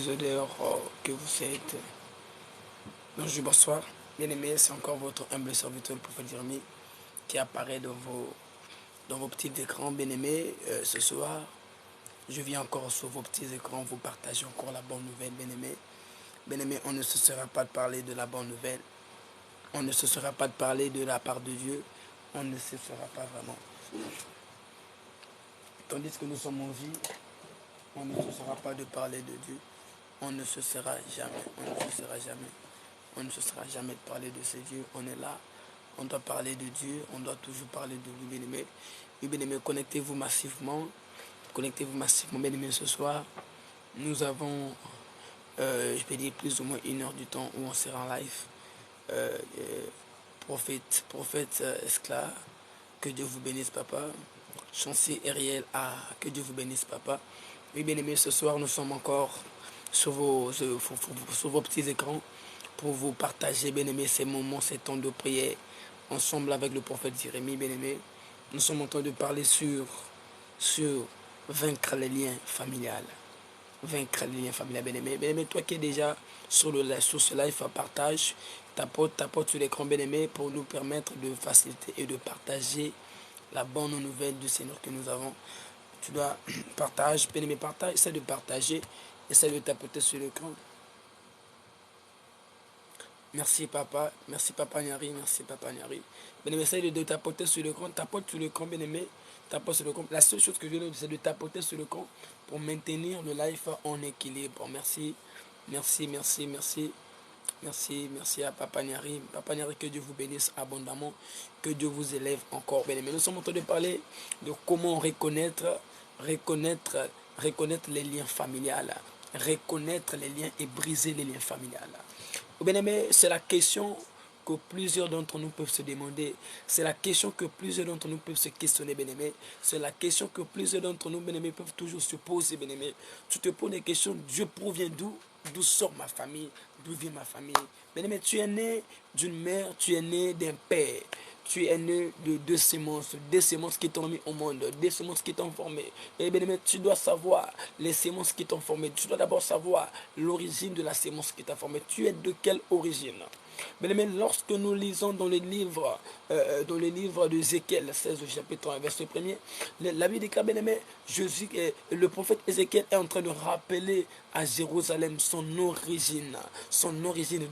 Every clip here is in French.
les odeurs que vous êtes. Bonjour, bonsoir. Bien-aimés, c'est encore votre humble serviteur, le prophète Jérémie, qui apparaît dans vos petits écrans. Bien-aimés, ce soir, je viens encore sur vos petits écrans, vous partager encore la bonne nouvelle, bien-aimés. Bien-aimés, on ne se sera pas de parler de la bonne nouvelle. On ne se sera pas de parler de la part de Dieu. On ne se sera pas vraiment. Tandis que nous sommes en vie, on ne se sera pas de parler de Dieu. On ne se sera jamais. On ne se sera jamais. On ne se sera jamais de parler de ce Dieu. On est là. On doit parler de Dieu. On doit toujours parler de lui, bien-aimé. Oui, bien-aimé, connectez-vous massivement. Connectez-vous massivement, bien-aimé, ce soir. Nous avons, je peux dire, plus ou moins 1 heure du temps où on sera en live. Prophète Escla, que Dieu vous bénisse, papa. Chancier Ariel, que Dieu vous bénisse, papa. Oui, bien-aimé, ce soir, nous sommes encore sur vos petits écrans pour vous partager, bien-aimé, ces moments, ces temps de prière, ensemble avec le prophète Jérémie, bien-aimé. Nous sommes en train de parler sur vaincre les liens familiales. Vaincre les liens familiales, bien-aimé. Bien-aimé, toi qui es déjà sur ce live, partage, tapote sur l'écran, bien-aimé, pour nous permettre de faciliter et de partager la bonne nouvelle du Seigneur que nous avons. Tu dois partager, bien-aimé, essaie de partager, essaie de tapoter sur l'écran. Merci papa Nyari, merci papa Nyari. Bien-aimé, essaye de tapoter sur l'écran, tapote sur l'écran, bien-aimé, tapote sur l'écran. La seule chose que je veux, c'est de tapoter sur l'écran pour maintenir le live en équilibre. Merci à Papa Nyari. Papa Nyari, que Dieu vous bénisse abondamment, que Dieu vous élève encore, bien-aimé. Nous sommes en train de parler de comment reconnaître les liens familiales, reconnaître les liens et briser les liens familiales. Bien-aimé, c'est la question que plusieurs d'entre nous peuvent se demander. C'est la question que plusieurs d'entre nous peuvent se questionner, bien-aimé. C'est la question que plusieurs d'entre nous, bien-aimé, peuvent toujours se poser, bien-aimé. Tu te poses des questions, Dieu provient d'où? D'où sort ma famille? D'où vient ma famille? Bien-aimé, tu es né d'une mère, tu es né d'un père. Tu es né de deux sémences qui t'ont mis au monde, des sémences qui t'ont formé. Et bien aimé, tu dois savoir les sémences qui t'ont formé. Tu dois d'abord savoir l'origine de la sémence qui t'a formé. Tu es de quelle origine? Bien aimé, lorsque nous lisons dans les livres d'Ézéchiel 16, chapitre 1, verset 1er, la Bible déclare, bien aimé, le prophète Ézéchiel est en train de rappeler à Jérusalem son origine,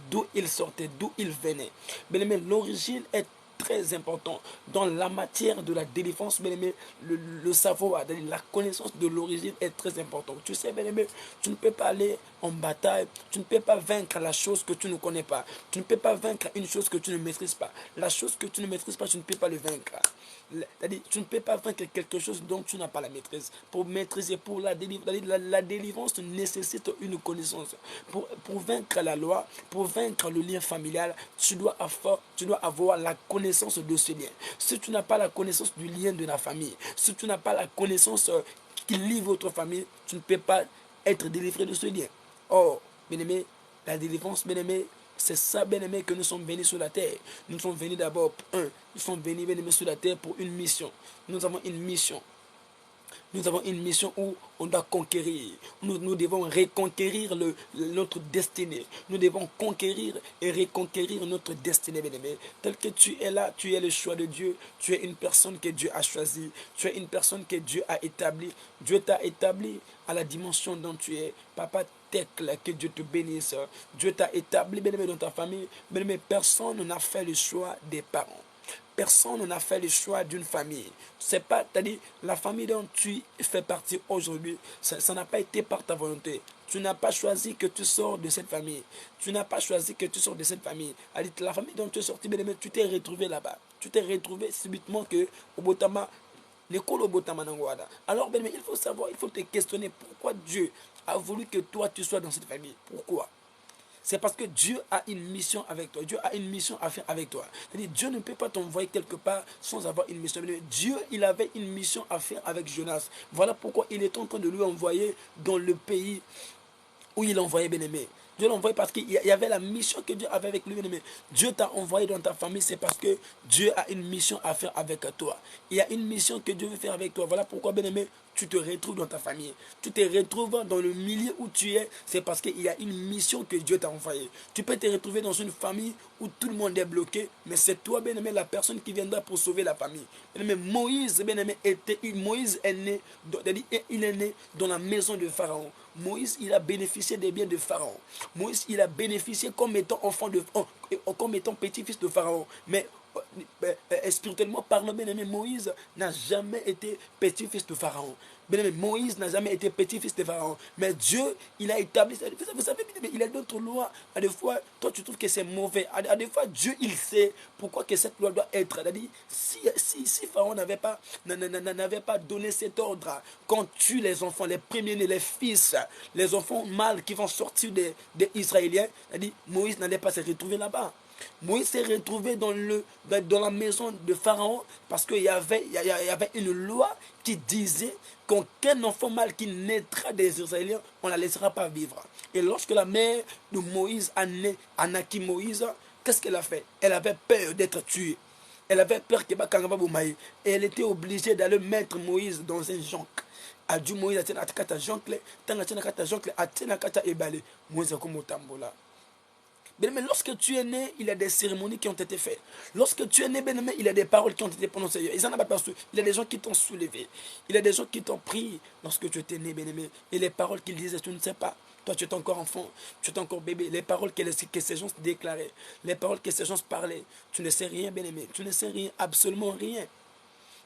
d'où il sortait, d'où il venait. Bien aimé, l'origine est très important dans la matière de la délivrance, bien aimé. Le savoir, la connaissance de l'origine est très important. Tu sais, bien aimé, tu ne peux pas aller en bataille, tu ne peux pas vaincre la chose que tu ne connais pas, tu ne peux pas vaincre une chose que tu ne maîtrises pas. La chose que tu ne maîtrises pas, tu ne peux pas le vaincre. C'est-à-dire, tu ne peux pas vaincre quelque chose dont tu n'as pas la maîtrise. Pour maîtriser, pour la délivrance nécessite une connaissance. Pour vaincre la loi, pour vaincre le lien familial, tu dois avoir la connaissance de ce lien. Si tu n'as pas la connaissance du lien de la famille, si tu n'as pas la connaissance qui lie votre famille, tu ne peux pas être délivré de ce lien. Or, bien-aimé, la délivrance, bien-aimé, c'est ça, bien-aimé, que nous sommes venus sur la terre. Nous sommes venus d'abord, nous sommes venus, bien-aimé, sur la terre pour une mission. Nous avons une mission. Nous avons une mission où on doit conquérir. Nous devons reconquérir notre destinée. Nous devons conquérir et reconquérir notre destinée, bien-aimé. Tel que tu es là, tu es le choix de Dieu. Tu es une personne que Dieu a choisie. Tu es une personne que Dieu a établie. Dieu t'a établi à la dimension dont tu es. Papa, que Dieu te bénisse. Dieu t'a établi, bien-aimé, dans ta famille. Bien-aimé, personne n'a fait le choix des parents. Personne n'a fait le choix d'une famille. C'est pas, c'est-à-dire, la famille dont tu fais partie aujourd'hui, ça n'a pas été par ta volonté. Tu n'as pas choisi que tu sors de cette famille. Tu n'as pas choisi que tu sors de cette famille. La famille dont tu es sorti, tu t'es retrouvé là-bas. Tu t'es retrouvé subitement que au Botama, alors, bien, il faut savoir, il faut te questionner pourquoi Dieu a voulu que toi tu sois dans cette famille. Pourquoi? C'est parce que Dieu a une mission avec toi. Dieu a une mission à faire avec toi. C'est-à-dire, Dieu ne peut pas t'envoyer quelque part sans avoir une mission. Dieu, il avait une mission à faire avec Jonas. Voilà pourquoi il est en train de lui envoyer dans le pays où il envoyait bien-aimé. Dieu l'a envoyé parce qu'il y avait la mission que Dieu avait avec lui, bien-aimé. Dieu t'a envoyé dans ta famille, c'est parce que Dieu a une mission à faire avec toi. Il y a une mission que Dieu veut faire avec toi. Voilà pourquoi, bien-aimé, tu te retrouves dans ta famille. Tu te retrouves dans le milieu où tu es, c'est parce qu'il y a une mission que Dieu t'a envoyée. Tu peux te retrouver dans une famille où tout le monde est bloqué, mais c'est toi, bien-aimé, la personne qui viendra pour sauver la famille. Bien-aimé, Moïse, bien-aimé, Moïse est né, il est né dans la maison de Pharaon. Moïse, il a bénéficié des biens de Pharaon. Moïse, il a bénéficié comme étant comme étant petit-fils de Pharaon. Mais spirituellement parlant, bien-aimé, Moïse n'a jamais été petit-fils de Pharaon. Bien-aimé, Moïse n'a jamais été petit-fils de Pharaon. Mais Dieu, il a établi, vous savez, il a d'autres lois. À des fois, toi, tu trouves que c'est mauvais. À des fois, Dieu, il sait pourquoi que cette loi doit être. C'est-à-dire, si Pharaon n'avait pas donné cet ordre, qu'on tue les enfants, les premiers-nés, les fils, les enfants mâles qui vont sortir des Israéliens, c'est-à-dire, Moïse n'allait pas se retrouver là-bas. Moïse s'est retrouvé dans la maison de Pharaon parce qu'il y avait une loi qui disait qu'aucun enfant mâle qui naîtra des Israéliens, on ne la laissera pas vivre. Et lorsque la mère de Moïse a naquit Moïse, qu'est-ce qu'elle a fait? Elle avait peur d'être tuée. Elle avait peur que Bakangaba Boumaï. Et elle était obligée d'aller mettre Moïse dans un jonc. A dû Moïse a kata joncle, tanga kata joncle, a kata ebale. Moïse a comme tambola. Bien-aimé, lorsque tu es né, il y a des cérémonies qui ont été faites. Lorsque tu es né, bien-aimé, il y a des paroles qui ont été prononcées. Ils en ont pas partout. Il y a des gens qui t'ont soulevé. Il y a des gens qui t'ont pris lorsque tu étais né, bien-aimé. Et les paroles qu'ils disaient, tu ne sais pas. Toi, tu es encore enfant, tu es encore bébé. Les paroles que ces gens déclaraient, les paroles que ces gens parlaient, tu ne sais rien, bien-aimé. Tu ne sais rien, absolument rien.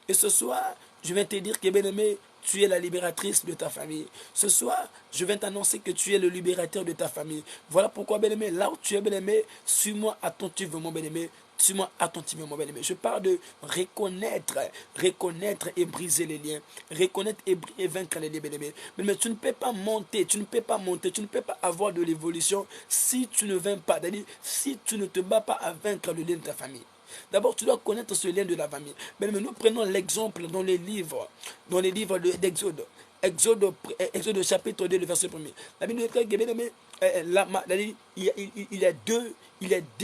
Et ce soir, je vais te dire que, bien-aimé, tu es la libératrice de ta famille. Ce soir, je vais t'annoncer que tu es le libérateur de ta famille. Voilà pourquoi, bien-aimé, là où tu es, bien-aimé, suis-moi attentivement, bien-aimé. Suis-moi attentivement, bien-aimé. Je parle de reconnaître et briser les liens. Reconnaître et vaincre les liens, bien-aimé. Mais tu ne peux pas monter, tu ne peux pas avoir de l'évolution si tu ne vaincres pas. C'est-à-dire, si tu ne te bats pas à vaincre le lien de ta famille. D'abord, tu dois connaître ce lien de la famille. Mais nous prenons l'exemple dans les livres d'Exode. Exode chapitre 2, le verset 1er. La Bible dit que il y a deux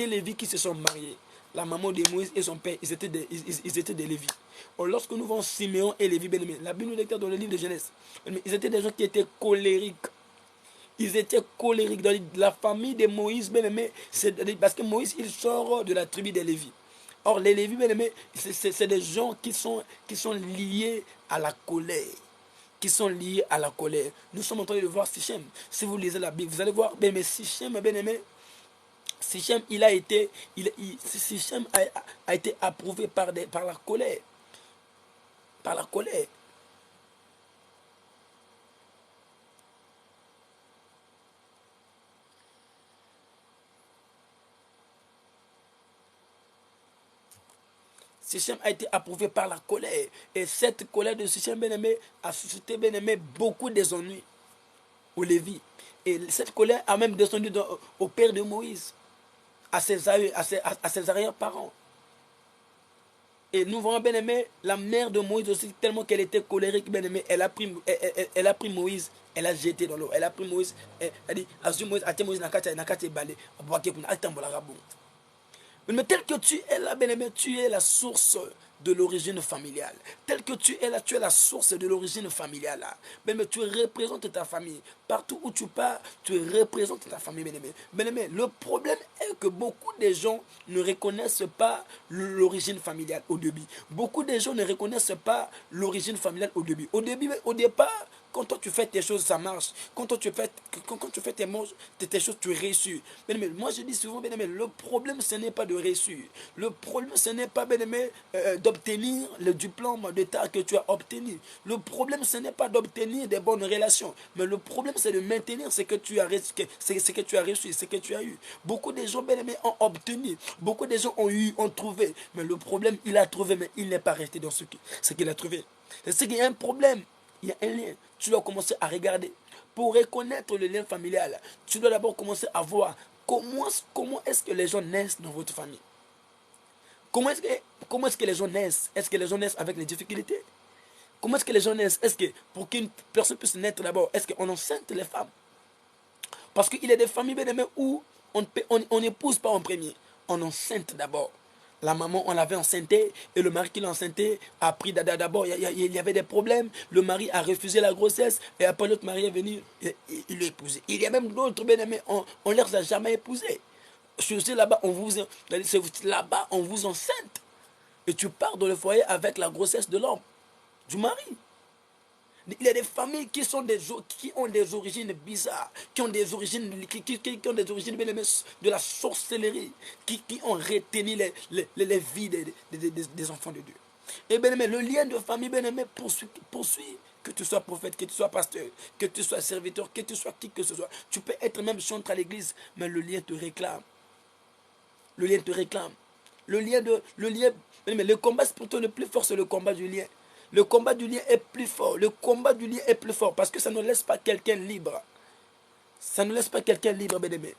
Lévites qui se sont mariés. La maman de Moïse et son père, ils étaient des Lévites. Or, lorsque nous voyons Siméon et Lévi, la Bible nous déclare dans le livre de Genèse, ils étaient des gens qui étaient colériques. Ils étaient colériques. Dans la famille de Moïse, parce que Moïse, il sort de la tribu des Lévites. Or, les Lévites, c'est des gens qui sont liés à la colère. Qui sont liés à la colère. Nous sommes en train de voir Sichem. Si vous lisez la Bible, vous allez voir, bien aimé, Sichem, Sichem, Sichem a été approuvé par la colère. Par la colère. Sichem a été approuvé par la colère. Et cette colère de Sichem, bien-aimé, a suscité, bien-aimé, beaucoup des ennuis aux Lévi. Et cette colère a même descendu au père de Moïse, à ses arrière-parents. Et nous voyons, bien-aimé, la mère de Moïse aussi, tellement qu'elle était colérique, bien-aimé, elle a pris Moïse, elle a jeté dans l'eau. Elle a pris Moïse, elle a dit, Azu Moïse, Ate Moïse, Nakate Balé, mais tel que tu es là, bien-aimé, tu es la source de l'origine familiale. Tel que tu es là, tu es la source de l'origine familiale. Bien-aimé, tu représentes ta famille. Partout où tu pars, tu représentes ta famille, bien-aimé. Bien-aimé, le problème est que beaucoup de gens ne reconnaissent pas l'origine familiale au début. Beaucoup de gens ne reconnaissent pas l'origine familiale au début. Au départ, quand toi tu fais tes choses, ça marche. Quand toi tu fais tes choses, tu réussis. Bien aimé, moi je dis souvent, bien aimé, le problème ce n'est pas de réussir. Le problème ce n'est pas, bien aimé, d'obtenir le diplôme d'état que tu as obtenu. Le problème ce n'est pas d'obtenir des bonnes relations. Mais le problème c'est de maintenir ce que tu as réussi, ce que tu as eu. Beaucoup de gens, bien aimé, ont obtenu. Beaucoup de gens ont trouvé. Mais le problème, il a trouvé, mais il n'est pas resté dans ce qu'il a trouvé. C'est qu'il y a un problème. Il y a un lien. Tu dois commencer à regarder. Pour reconnaître le lien familial, tu dois d'abord commencer à voir comment est-ce que les gens naissent dans votre famille. Comment est-ce que les gens naissent? Est-ce que les gens naissent avec les difficultés? Comment est-ce que les gens naissent? Est-ce que pour qu'une personne puisse naître d'abord, est-ce qu'on enceinte les femmes? Parce qu'il y a des familles, bien aimées, où on n'épouse pas en premier. On enceinte d'abord. La maman, on l'avait enceinté et le mari qui l'a enceinté a pris d'abord, il y avait des problèmes. Le mari a refusé la grossesse et après l'autre mari est venu, il l'a épousé. Il y a même d'autres bien-aimés, on ne les a jamais épousés. C'est là-bas, là-bas, on vous enceinte. Et tu pars dans le foyer avec la grossesse de l'homme, du mari. Il y a des familles qui ont des origines bizarres, qui ont des origines, qui ont des origines de la sorcellerie, qui ont retenu les vies des enfants de Dieu. Et bien aimé, le lien de famille, bien aimé, poursuit. Que tu sois prophète, que tu sois pasteur, que tu sois serviteur, que tu sois qui que ce soit. Tu peux être même chanteur à l'église, mais le lien te réclame. Le lien te réclame. Le combat spirituel le plus fort, c'est le combat du lien. Le combat du lien est plus fort. Le combat du lien est plus fort parce que ça ne laisse pas quelqu'un libre. Ça ne laisse pas quelqu'un libre, bien-aimé.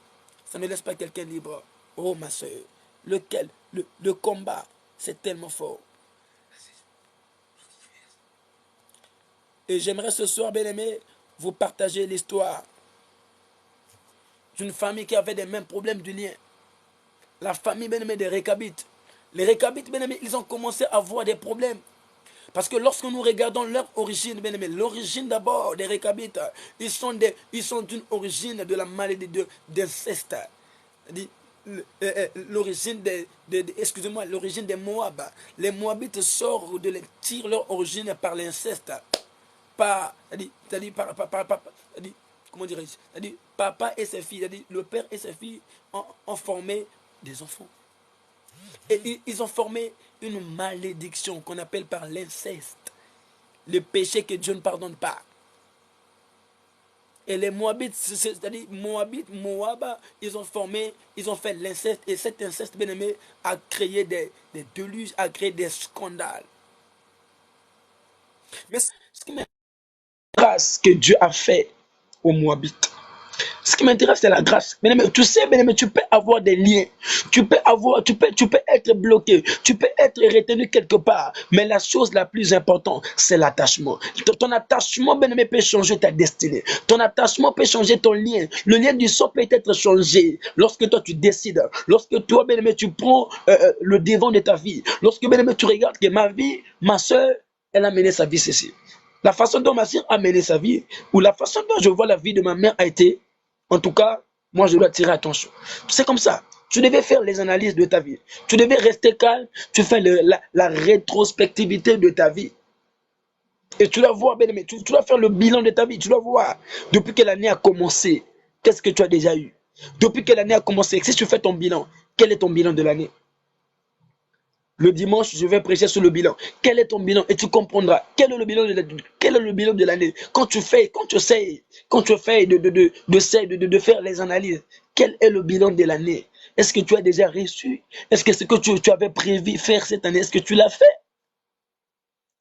Ça ne laisse pas quelqu'un libre. Oh, ma soeur. Le combat, c'est tellement fort. Et j'aimerais ce soir, bien-aimé, vous partager l'histoire d'une famille qui avait les mêmes problèmes du lien. La famille, bien-aimé, des Récabites. Les Récabites, bien-aimé, ils ont commencé à avoir des problèmes. Parce que lorsque nous regardons leur origine, bien aimé, l'origine d'abord des Récabites, ils sont d'une origine de la maladie d'inceste. L'origine excusez-moi, l'origine des Moab. Les Moabites tirent leur origine par l'inceste. Comment dirais-je? Papa et ses filles, le père et ses filles ont formé des enfants. Et ils ont formé une malédiction qu'on appelle par l'inceste. Le péché que Dieu ne pardonne pas. Et les Moabites, c'est-à-dire Moab, ils ont fait l'inceste. Et cet inceste, bien aimé, a créé des déluges, a créé des scandales. Mais ce qui m'intéresse, grâce que Dieu a fait aux Moabites. Ce qui m'intéresse, c'est la grâce. Mais tu sais, tu peux avoir des liens. Tu peux être bloqué. Tu peux être retenu quelque part. Mais la chose la plus importante, c'est l'attachement. Ton attachement, peut changer ta destinée. Ton attachement peut changer ton lien. Le lien du sang peut être changé lorsque toi tu décides. Lorsque toi, tu prends le devant de ta vie. Lorsque, tu regardes que ma vie, ma soeur, elle a mené sa vie ceci. La façon dont ma soeur a mené sa vie, ou la façon dont je vois la vie de ma mère a été, en tout cas, moi je dois tirer attention. C'est comme ça. Tu devais faire les analyses de ta vie. Tu devais rester calme. Tu fais la rétrospectivité de ta vie. Et tu dois voir, bien aimé, tu dois faire le bilan de ta vie. Tu dois voir depuis quelle année a commencé. Qu'est-ce que tu as déjà eu? Depuis quelle année a commencé? Si tu fais ton bilan, quel est ton bilan de l'année? Le dimanche, je vais prêcher sur le bilan. Quel est ton bilan? Et tu comprendras quel est le bilan de l'année. Quand tu essayes de faire les analyses, quel est le bilan de l'année? Est-ce que tu as déjà reçu? Est-ce que ce que tu avais prévu faire cette année, est-ce que tu l'as fait?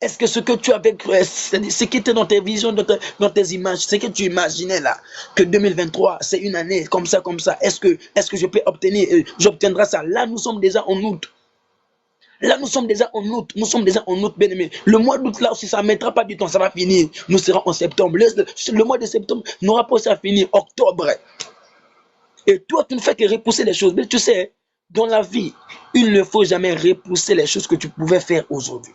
Est-ce que ce que tu avais, ce qui était dans tes visions, dans tes images, ce que tu imaginais là, que 2023, c'est une année comme ça, est-ce que je peux obtenir, j'obtiendrai ça? Là, nous sommes déjà en août. Là, nous sommes déjà en août. Bien aimé. Le mois d'août, là aussi, ça ne mettra pas du temps, ça va finir. Nous serons en septembre. Le mois de septembre n'aura pas à finir. Octobre. Et toi, tu ne fais que repousser les choses. Mais tu sais, dans la vie, il ne faut jamais repousser les choses que tu pouvais faire aujourd'hui.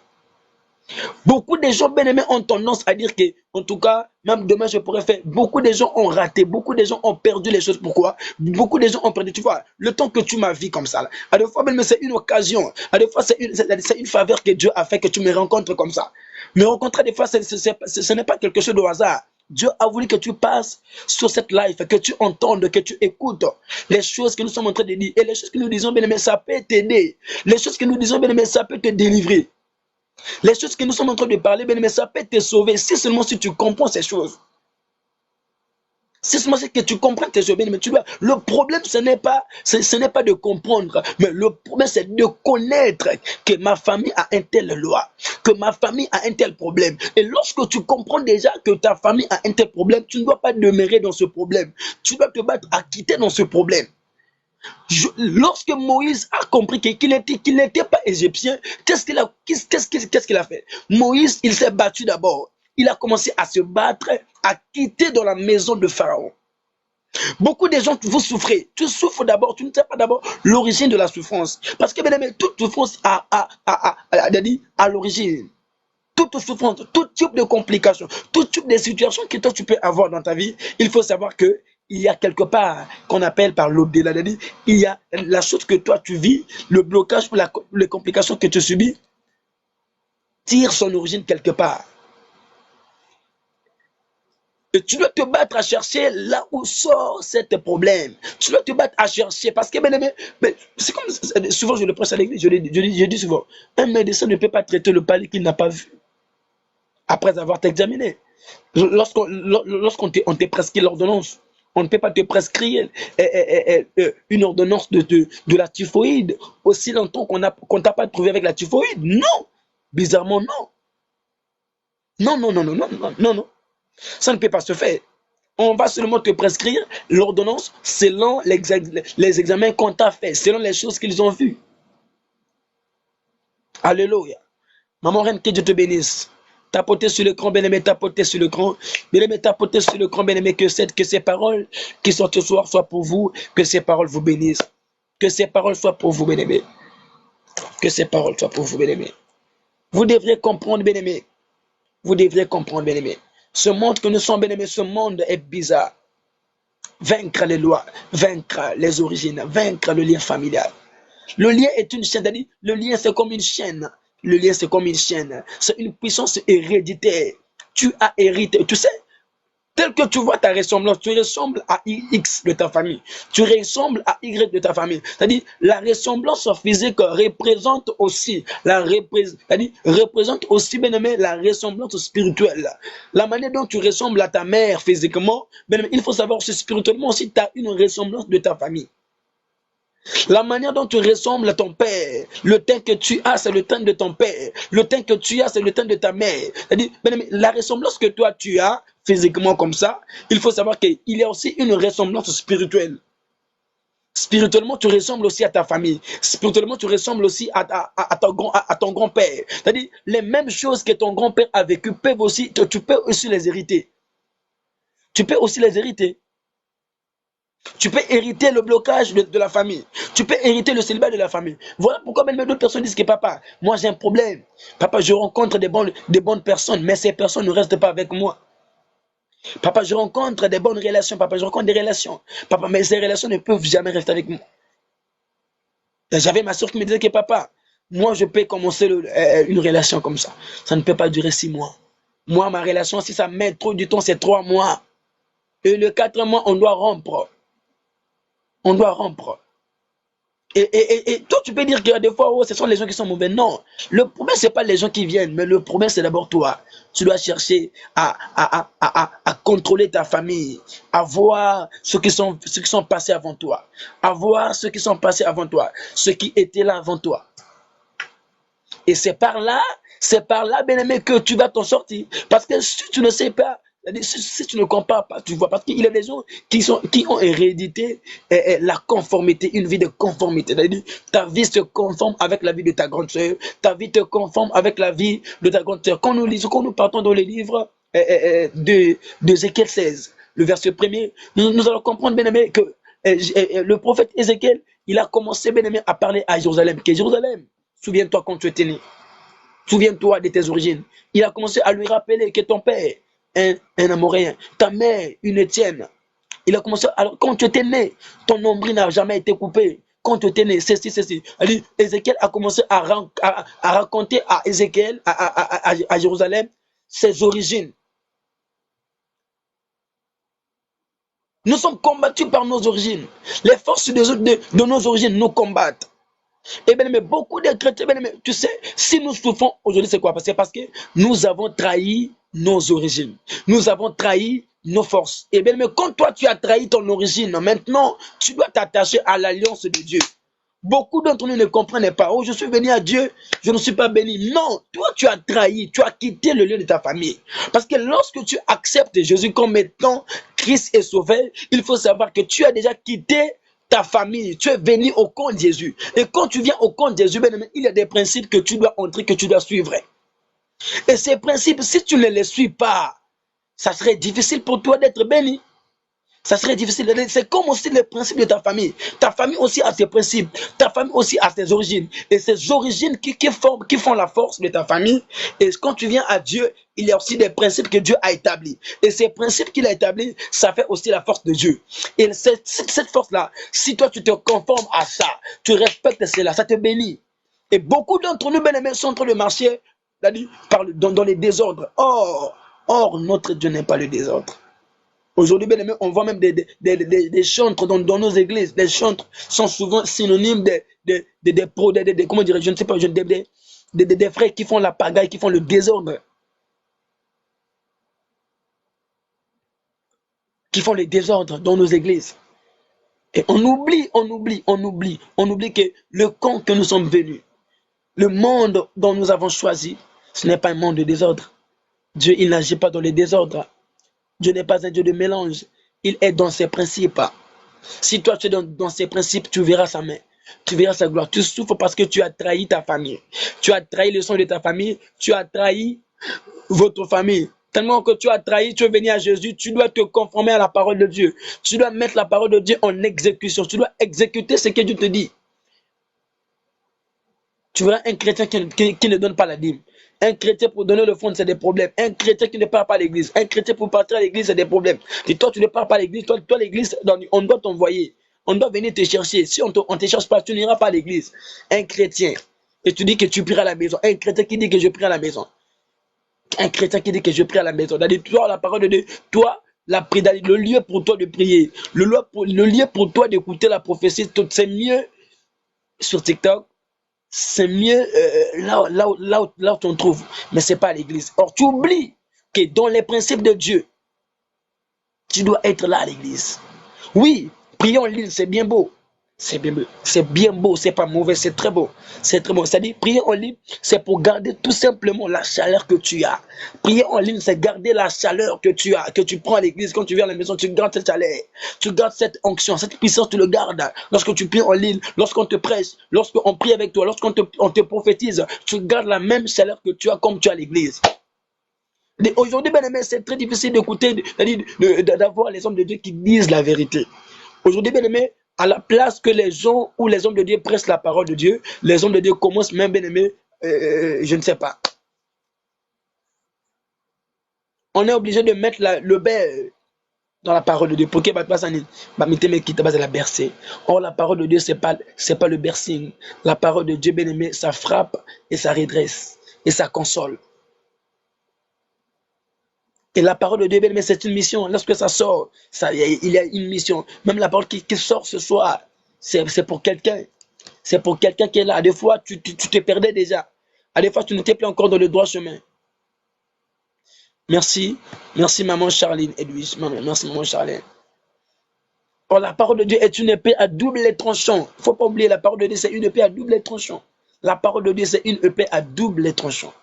Beaucoup de gens, bien aimés, ont tendance à dire que, en tout cas, même demain, je pourrais faire. Beaucoup de gens ont raté, beaucoup de gens ont perdu les choses. Pourquoi? Beaucoup de gens ont perdu, tu vois, le temps que tu m'as vu comme ça. Là. À des fois, même, c'est une occasion. À des fois, c'est une faveur que Dieu a fait que tu me rencontres comme ça. Me rencontrer, des fois, ce n'est pas quelque chose de hasard. Dieu a voulu que tu passes sur cette life, que tu entendes, que tu écoutes les choses que nous sommes en train de dire. Et les choses que nous disons, bien aimé, ça peut t'aider. Les choses que nous disons, bien aimé, ça peut te délivrer. Les choses que nous sommes en train de parler, mais ça peut te sauver si seulement si tu comprends ces choses. Si seulement c'est que tu comprends tes choses, mais tu dois. Le problème, ce n'est pas de comprendre, mais le problème, c'est de connaître que ma famille a un tel loi, que ma famille a un tel problème. Et lorsque tu comprends déjà que ta famille a un tel problème, tu ne dois pas demeurer dans ce problème. Tu dois te battre à quitter dans ce problème. Lorsque Moïse a compris qu'il n'était pas égyptien, qu'est-ce qu'il a fait? Moïse, il s'est battu d'abord. Il a commencé à se battre, à quitter dans la maison de Pharaon. Beaucoup de gens, vous souffrez. Tu souffres d'abord, tu ne sais pas d'abord l'origine de la souffrance. Parce que, bien aimé, toute souffrance a l'origine. Toute souffrance, tout type de complications, tout type de situations que toi tu peux avoir dans ta vie, il faut savoir que il y a quelque part qu'on appelle par l'au-delà. Il y a la chose que toi tu vis, le blocage ou les complications que tu subis, tire son origine quelque part. Et tu dois te battre à chercher là où sort cet problème. Tu dois te battre à chercher parce que, bien aimé, c'est comme souvent je le presse à l'église, je dis souvent, un médecin ne peut pas traiter le palais qu'il n'a pas vu après avoir examiné. Lorsqu'on te prescrit l'ordonnance, on ne peut pas te prescrire une ordonnance de la typhoïde aussi longtemps qu'on t'a pas trouvé avec la typhoïde. Non! Bizarrement, non. Non, non, non, non, non, non, non, non. Ça ne peut pas se faire. On va seulement te prescrire l'ordonnance selon les examens qu'on t'a fait, selon les choses qu'ils ont vues. Alléluia. Maman reine, que Dieu te bénisse. Tapotez sur l'écran, bien-aimé, tapotez sur l'écran. Bien-aimé, tapotez sur l'écran, bien-aimé, que ces paroles qui sont ce soir soient pour vous, que ces paroles vous bénissent. Que ces paroles soient pour vous, bien-aimé. Que ces paroles soient pour vous, bien-aimé. Vous devriez comprendre, bien-aimé. Vous devriez comprendre, bien-aimé. Ce monde que nous sommes, bien-aimé, ce monde est bizarre. Vaincre les lois, vaincre les origines, vaincre le lien familial. Le lien est une chaîne, c'est-à-dire le lien c'est comme une chaîne. Le lien c'est comme une chaîne. C'est une puissance héréditaire. Tu as hérité, tu sais, tel que tu vois ta ressemblance, tu ressembles à X de ta famille. Tu ressembles à Y de ta famille. C'est-à-dire la ressemblance physique représente aussi représente aussi bien aimé la ressemblance spirituelle. La manière dont tu ressembles à ta mère physiquement, bien aimé, il faut savoir que spirituellement aussi tu as une ressemblance de ta famille. La manière dont tu ressembles à ton père, le teint que tu as, c'est le teint de ton père. Le teint que tu as, c'est le teint de ta mère. C'est-à-dire, la ressemblance que toi tu as, physiquement comme ça, il faut savoir qu'il y a aussi une ressemblance spirituelle. Spirituellement, tu ressembles aussi à ta famille. Spirituellement, tu ressembles aussi à ton grand-père. C'est-à-dire, les mêmes choses que ton grand-père a vécues peuvent aussi, tu peux aussi les hériter. Tu peux aussi les hériter. Tu peux hériter le blocage de la famille. Tu peux hériter le célibat de la famille. Voilà pourquoi même d'autres personnes disent que papa, moi j'ai un problème. Papa, je rencontre des bonnes personnes, mais ces personnes ne restent pas avec moi. Papa, je rencontre des bonnes relations. Papa, je rencontre des relations. Papa, mais ces relations ne peuvent jamais rester avec moi. J'avais ma soeur qui me disait que papa, moi je peux commencer une relation comme ça. Ça ne peut pas durer 6 mois. Moi, ma relation, si ça met trop du temps, c'est 3 mois. Et le 4 mois, on doit rompre. On doit rompre. Et toi, tu peux dire que des fois, oh, ce sont les gens qui sont mauvais. Non, le problème, ce n'est pas les gens qui viennent, mais le problème, c'est d'abord toi. Tu dois chercher à contrôler ta famille, à voir ceux qui sont passés avant toi, à voir ceux qui sont passés avant toi, ceux qui étaient là avant toi. Et c'est par là, bien aimé, que tu vas t'en sortir. Parce que si tu ne sais pas, si tu ne comprends pas, tu vois, parce qu'il y a des gens qui ont hérédité la conformité, une vie de conformité. C'est-à-dire, ta vie se conforme avec la vie de ta grande sœur, ta vie te conforme avec la vie de ta grande sœur. Quand nous partons dans les livres de Ézéchiel 16, le verset 1er, nous allons comprendre, bien aimé, que le prophète Ézéchiel, il a commencé, bien aimé, à parler à Jérusalem. Que Jérusalem, souviens-toi quand tu étais né. Souviens-toi de tes origines. Il a commencé à lui rappeler que ton père, un Amoréen, ta mère, une Étienne. Il a commencé, alors quand tu étais né, ton nombril n'a jamais été coupé. Quand tu étais né, ceci. Ézéchiel a commencé à raconter à Ézéchiel, à Jérusalem, ses origines. Nous sommes combattus par nos origines. Les forces de nos origines nous combattent. Et bien, mais beaucoup de chrétiens, tu sais, si nous souffrons aujourd'hui, c'est quoi? Parce que nous avons trahi nos origines. Nous avons trahi nos forces. Et bien, mais quand toi, tu as trahi ton origine, maintenant, tu dois t'attacher à l'alliance de Dieu. Beaucoup d'entre nous ne comprennent pas. Oh, je suis venu à Dieu, je ne suis pas béni. Non, toi, tu as trahi, tu as quitté le lieu de ta famille. Parce que lorsque tu acceptes Jésus comme étant Christ et Sauveur, il faut savoir que tu as déjà quitté ta famille, tu es venu au camp de Jésus. Et quand tu viens au camp de Jésus, il y a des principes que tu dois entrer, que tu dois suivre. Et ces principes, si tu ne les suis pas, ça serait difficile pour toi d'être béni. Ça serait difficile. C'est comme aussi les principes de ta famille. Ta famille aussi a ses principes. Ta famille aussi a ses origines. Et ces origines qui font la force de ta famille. Et quand tu viens à Dieu, il y a aussi des principes que Dieu a établis. Et ces principes qu'il a établis, ça fait aussi la force de Dieu. Et cette force-là, si toi tu te conformes à ça, tu respectes cela, ça te bénit. Et beaucoup d'entre nous, bien-aimés, sont en train de marcher dans les désordres. Or, notre Dieu n'est pas le désordre. Aujourd'hui, bien aimé, on voit même des chantres dans nos églises. Les chantres sont souvent synonymes comment dire, je ne sais pas, des frères qui font la pagaille, qui font le désordre. Qui font le désordre dans nos églises. Et on oublie que le camp que nous sommes venus, le monde dont nous avons choisi, ce n'est pas un monde de désordre. Dieu, il n'agit pas dans le désordre. Dieu n'est pas un Dieu de mélange. Il est dans ses principes. Si toi tu es dans ses principes, tu verras sa main. Tu verras sa gloire. Tu souffres parce que tu as trahi ta famille. Tu as trahi le sang de ta famille. Tu as trahi votre famille. Tellement que tu as trahi, tu es venu à Jésus, tu dois te conformer à la parole de Dieu. Tu dois mettre la parole de Dieu en exécution. Tu dois exécuter ce que Dieu te dit. Tu verras un chrétien qui ne donne pas la dîme. Un chrétien pour donner le fond, c'est des problèmes. Un chrétien qui ne part pas à l'église. Un chrétien pour partir à l'église, c'est des problèmes. Et toi, tu ne pars pas à l'église. Toi l'église, on doit t'envoyer. On doit venir te chercher. Si on ne te cherche pas, tu n'iras pas à l'église. Un chrétien. Et tu dis que tu pries à la maison. Un chrétien qui dit que je prie à la maison. Un chrétien qui dit que je prie à la maison. Toi, la parole de Dieu, toi, la prière, le lieu pour toi de prier. Le lieu pour toi d'écouter la prophétie, c'est mieux sur TikTok. C'est mieux là où tu en trouves, mais ce n'est pas à l'église. Or, tu oublies que dans les principes de Dieu, tu dois être là à l'église. Oui, prier en ligne, c'est bien beau. C'est bien beau, c'est pas mauvais, c'est très beau. C'est très bon. C'est-à-dire, prier en ligne, c'est pour garder tout simplement la chaleur que tu as. Prier en ligne, c'est garder la chaleur que tu as, que tu prends à l'église. Quand tu viens à la maison, tu gardes cette chaleur. Tu gardes cette onction, cette puissance, tu le gardes. Lorsque tu pries en ligne, lorsqu'on te presse, lorsqu'on prie avec toi, lorsqu'on te prophétise, tu gardes la même chaleur que tu as comme tu as à l'église. Aujourd'hui, bien aimé, c'est très difficile d'écouter, d'avoir les hommes de Dieu qui disent la vérité. Aujourd'hui, bien aimé, à la place que les gens ou les hommes de Dieu pressent la parole de Dieu, les hommes de Dieu commencent même, bien aimé, je ne sais pas. On est obligé de mettre le bain dans la parole de Dieu. Pour que la bercer. Or, la parole de Dieu, c'est pas le bercing. La parole de Dieu, bien aimé, ça frappe et ça redresse et ça console. Et la parole de Dieu, bien aimé, c'est une mission. Lorsque ça sort, il y a une mission. Même la parole qui sort ce soir, c'est pour quelqu'un. C'est pour quelqu'un qui est là. Des fois, tu te perdais déjà. À des fois, tu n'étais plus encore dans le droit chemin. Merci. Merci, maman Charline Edwige. Merci, maman Charline. Or, la parole de Dieu est une épée à double tranchant. Il ne faut pas oublier, la parole de Dieu, c'est une épée à double tranchant. La parole de Dieu, c'est une épée à double tranchant.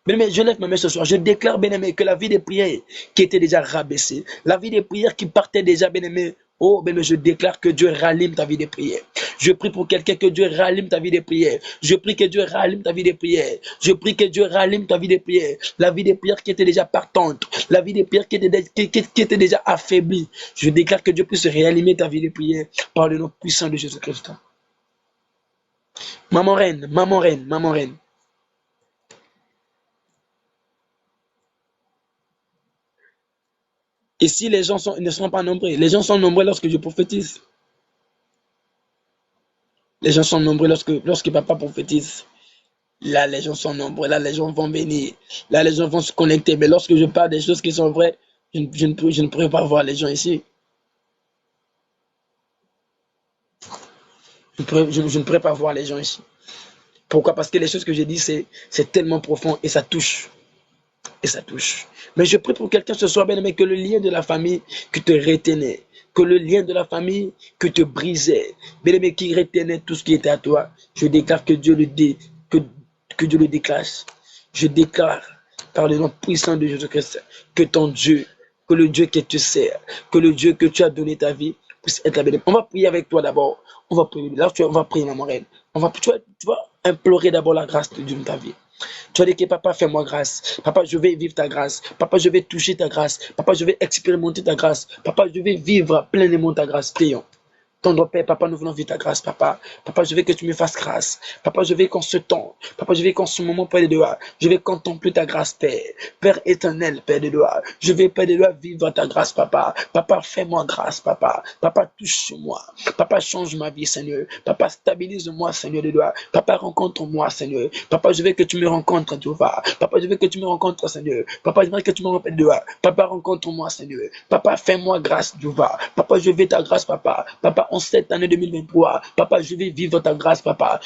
Bien-aimé, je lève ma main ce soir. Je déclare, bien-aimé, que la vie des prières qui était déjà rabaissée, la vie des prières qui partait déjà, bien-aimé, oh, bien-aimé, je déclare que Dieu rallume ta vie des prières. Je prie pour quelqu'un que Dieu rallume ta vie des prières. Je prie que Dieu rallume ta vie des prières. Je prie que Dieu rallume ta vie des prières. La vie des prières qui était déjà partante, la vie des prières qui était déjà affaiblie. Je déclare que Dieu puisse réanimer ta vie des prières par le nom puissant de Jésus-Christ. Maman reine, maman reine, maman reine. Et si les gens ne sont pas nombreux, les gens sont nombreux lorsque je prophétise. Les gens sont nombreux lorsque papa prophétise. Là, les gens sont nombreux. Là, les gens vont venir. Là, les gens vont se connecter. Mais lorsque je parle des choses qui sont vraies, je ne pourrais pas voir les gens ici. Je ne pourrais pas voir les gens ici. Pourquoi? Parce que les choses que je dis, c'est tellement profond et ça touche. Et ça touche. Mais je prie pour quelqu'un ce soir, bien aimé, que le lien de la famille qui te retenait, que le lien de la famille qui te brisait, bien aimé, qui retenait tout ce qui était à toi, je déclare que Dieu que Dieu le déclasse. Je déclare par le nom puissant de Jésus-Christ que ton Dieu, que le Dieu que tu sers, que le Dieu que tu as donné ta vie puisse être la bénédiction. On va prier avec toi d'abord. On va prier. Là, on va prier, maman reine. Tu vas implorer d'abord la grâce de Dieu dans ta vie. Tu vas dire que papa, fais-moi grâce. Papa, je vais vivre ta grâce. Papa, je vais toucher ta grâce. Papa, je vais expérimenter ta grâce. Papa, je vais vivre pleinement ta grâce. Prions. Tendre Père, papa, nous voulons vivre ta grâce, papa. Papa, je veux que tu me fasses grâce. Papa, je veux qu'en ce temps, papa, je veux qu'en ce moment, Père de Dieu, je vais contempler ta grâce, Père. Père éternel, Père de Dieu, je vais, Père de Dieu, vivre ta grâce, papa. Papa, fais-moi grâce, papa. Papa, touche sur moi. Papa, change ma vie, Seigneur. Papa, stabilise-moi, Seigneur de Dieu. Papa, rencontre-moi, Seigneur. Papa, je veux que tu me rencontres, Dieu. Papa, je veux que tu me rencontres, Seigneur. Papa, je veux que tu me rencontres, Dieu. Papa, rencontre-moi, Seigneur. Papa, fais-moi grâce, Dieu. Papa, je veux ta grâce, papa. Papa, en cette année 2023, papa, je vais vivre ta grâce, papa.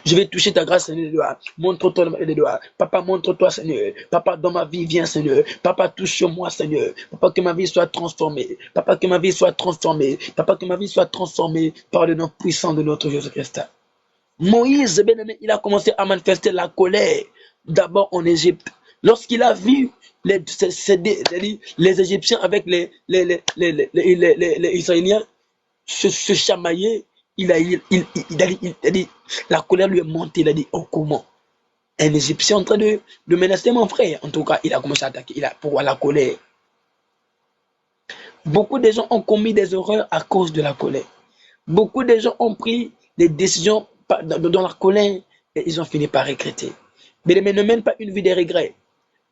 Je vais toucher ta grâce, Seigneur. Montre-toi, Seigneur. Papa, montre-toi, Seigneur. Papa, dans ma vie, viens, Seigneur. Papa, touche sur moi, Seigneur. Papa, que ma vie soit transformée. Papa, que ma vie soit transformée. Papa, que ma vie soit transformée par le nom puissant de notre Jésus-Christ. Moïse, bien-aimé, il a commencé à manifester la colère d'abord en Égypte. Lorsqu'il a vu les Égyptiens avec les Israéliens se chamailler, la colère lui est montée. Il a dit, oh comment? Un Égyptien en train de menacer mon frère. En tout cas, il a commencé à attaquer. Pourquoi la colère? Beaucoup de gens ont commis des erreurs à cause de la colère. Beaucoup de gens ont pris des décisions dans la colère et ils ont fini par regretter. Mais ne mène pas une vie de regrets.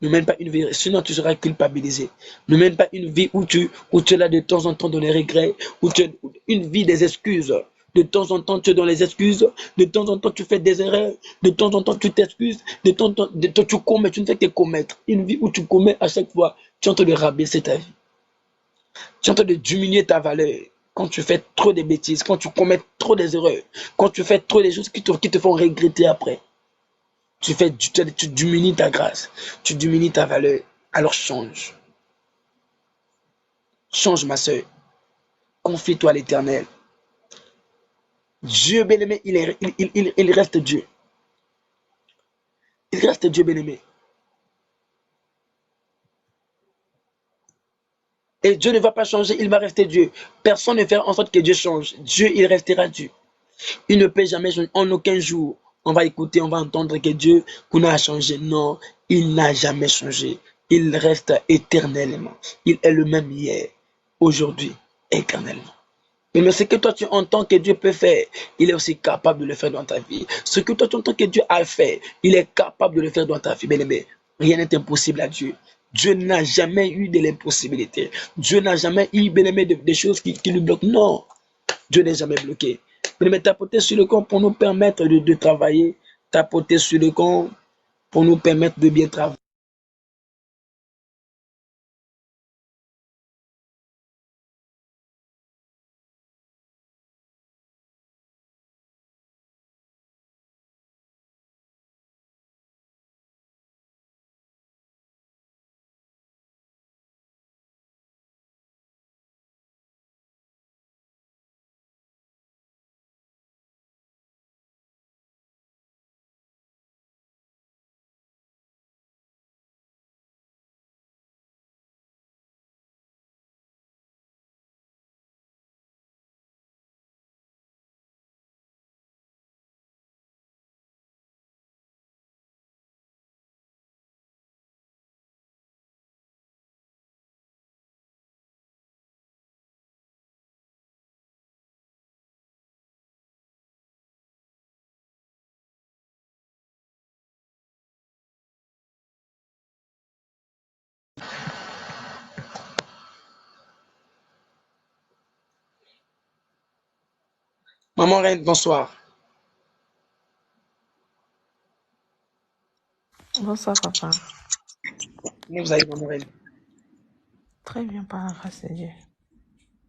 Ne mène pas une vie, sinon tu seras culpabilisé. Ne mène pas une vie où tu es là de temps en temps dans les regrets, où tu es une vie des excuses. De temps en temps, tu es dans les excuses. De temps en temps, tu fais des erreurs. De temps en temps, tu t'excuses. De temps en temps, tu commets. Tu ne fais que commettre. Une vie où tu commets à chaque fois. Tu es en train de rabaisser ta vie. Tu es en train de diminuer ta valeur. Quand tu fais trop de bêtises, quand tu commets trop des erreurs, quand tu fais trop des choses qui te font regretter après. Tu diminues ta grâce. Tu diminues ta valeur. Alors change. Change, ma soeur. Confie-toi à l'Éternel. Dieu bien-aimé, il reste Dieu. Il reste Dieu bien-aimé. Et Dieu ne va pas changer, il va rester Dieu. Personne ne fera en sorte que Dieu change. Dieu, il restera Dieu. Il ne peut jamais changer. En aucun jour, on va écouter, on va entendre que Dieu a changé. Non, il n'a jamais changé. Il reste éternellement. Il est le même hier, aujourd'hui, éternellement. Mais ce que toi tu entends que Dieu peut faire, il est aussi capable de le faire dans ta vie. Ce que toi tu entends que Dieu a fait, il est capable de le faire dans ta vie. Bien-aimé, rien n'est impossible à Dieu. Dieu n'a jamais eu de l'impossibilité. Dieu n'a jamais eu, bien-aimé, des choses qui lui bloquent. Non, Dieu n'est jamais bloqué. Bien-aimé, tapoter sur le camp pour nous permettre de travailler. Tapoter sur le camp pour nous permettre de bien travailler. Maman Reine, bonsoir. Bonsoir, papa. Comment vous allez, Maman Reine? Très bien, par la grâce de Dieu.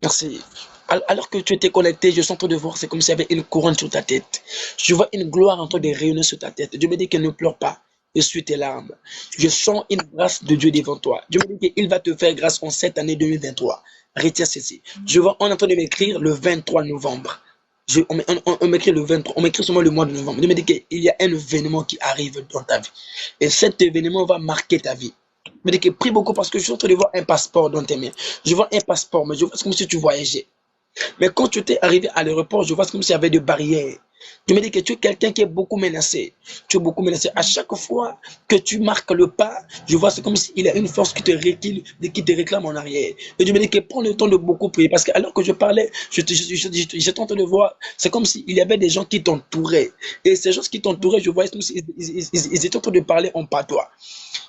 Merci. Alors que tu étais connecté, je suis en train de voir, c'est comme s'il y avait une couronne sur ta tête. Je vois une gloire en train de rayonner sur ta tête. Dieu me dit qu'elle ne pleure pas. Essuie tes larmes. Je sens une grâce de Dieu devant toi. Dieu me dit qu'il va te faire grâce en cette année 2023. Retiens ceci. Je vois, on est en train de m'écrire le 23 novembre. On m'écrit le 23, on m'écrit seulement le mois de novembre. Dieu me dit qu'il y a un événement qui arrive dans ta vie. Et cet événement va marquer ta vie. Me dit que prie beaucoup parce que je suis en train de voir un passeport dans tes mains. Je vois un passeport, mais je vois comme si tu voyageais. Mais quand tu étais arrivé à l'aéroport, je vois comme s'il y avait des barrières. Je me dis que tu es quelqu'un qui est beaucoup menacé. Tu es beaucoup menacé. À chaque fois que tu marques le pas, je vois c'est comme s'il y a une force qui te réclame en arrière. Et je me dis que prends le temps de beaucoup prier. Parce que alors que je parlais, j'étais en train de voir, c'est comme s'il y avait des gens qui t'entouraient. Et ces gens qui t'entouraient, je voyais comme s'ils ils étaient en train de parler en patois.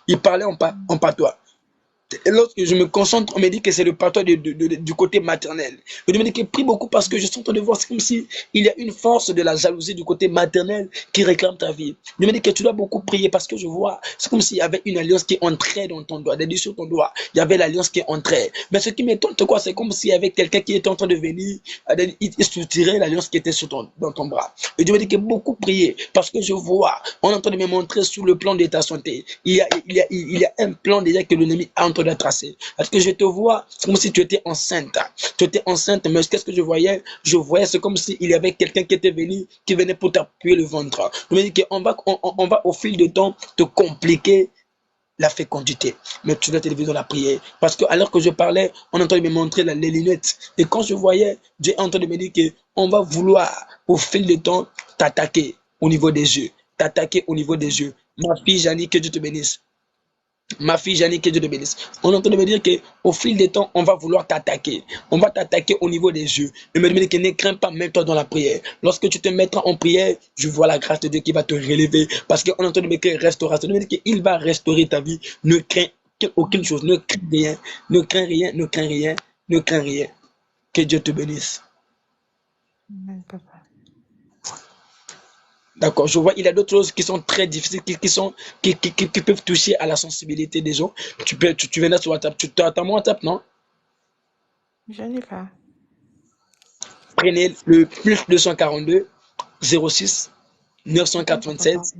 Ils parlaient en patois. Et lorsque je me concentre, on me dit que c'est le patois du côté maternel. Je me dis que prie beaucoup parce que je suis en train de voir, c'est comme si il y a une force de la jalousie du côté maternel qui réclame ta vie. Je me dis que tu dois beaucoup prier parce que je vois, c'est comme s'il y avait une alliance qui entrait dans ton doigt, sur ton doigt. Il y avait l'alliance qui entrait. Mais ce qui m'étonne, c'est quoi? C'est comme s'il y avait quelqu'un qui était en train de venir, il soutirait l'alliance qui était dans ton bras. Et je me dis que beaucoup prier parce que je vois, on est en train de me montrer sur le plan de ta santé. Il y a un plan déjà que l'ennemi a en train de tracer. Parce que je te vois, c'est comme si tu étais enceinte. Tu étais enceinte, mais qu'est-ce que je voyais? Je voyais, c'est comme s'il y avait quelqu'un qui était venu, qui venait pour t'appuyer le ventre. Je me dis qu'on va, on va au fil du temps te compliquer la fécondité. Mais tu dois te lever dans la prière. Parce que alors que je parlais, on est en train de me montrer les lunettes. Et quand je voyais, Dieu est en train de me dire qu'on va vouloir, au fil du temps, t'attaquer au niveau des yeux. T'attaquer au niveau des yeux. Ma fille Janie, que Dieu te bénisse. Ma fille Janie, que Dieu te bénisse. On est en train de me dire qu'au fil des temps, on va vouloir t'attaquer. On va t'attaquer au niveau des yeux. Et me dire que ne crains pas, mets-toi dans la prière. Lorsque tu te mettras en prière, je vois la grâce de Dieu qui va te relever. Parce qu'on est en train de me dire restauration. De me dire qu'il va restaurer ta vie. Ne crains aucune chose. Ne crains rien. Ne crains rien. Ne crains rien. Ne crains rien. Que Dieu te bénisse. Amen, papa. D'accord, je vois, il y a d'autres choses qui sont très difficiles, qui peuvent toucher à la sensibilité des gens. Tu viens sur WhatsApp, tu as mon WhatsApp, non? Je n'ai pas. Prenez le plus 242 06 Attends, papa. 996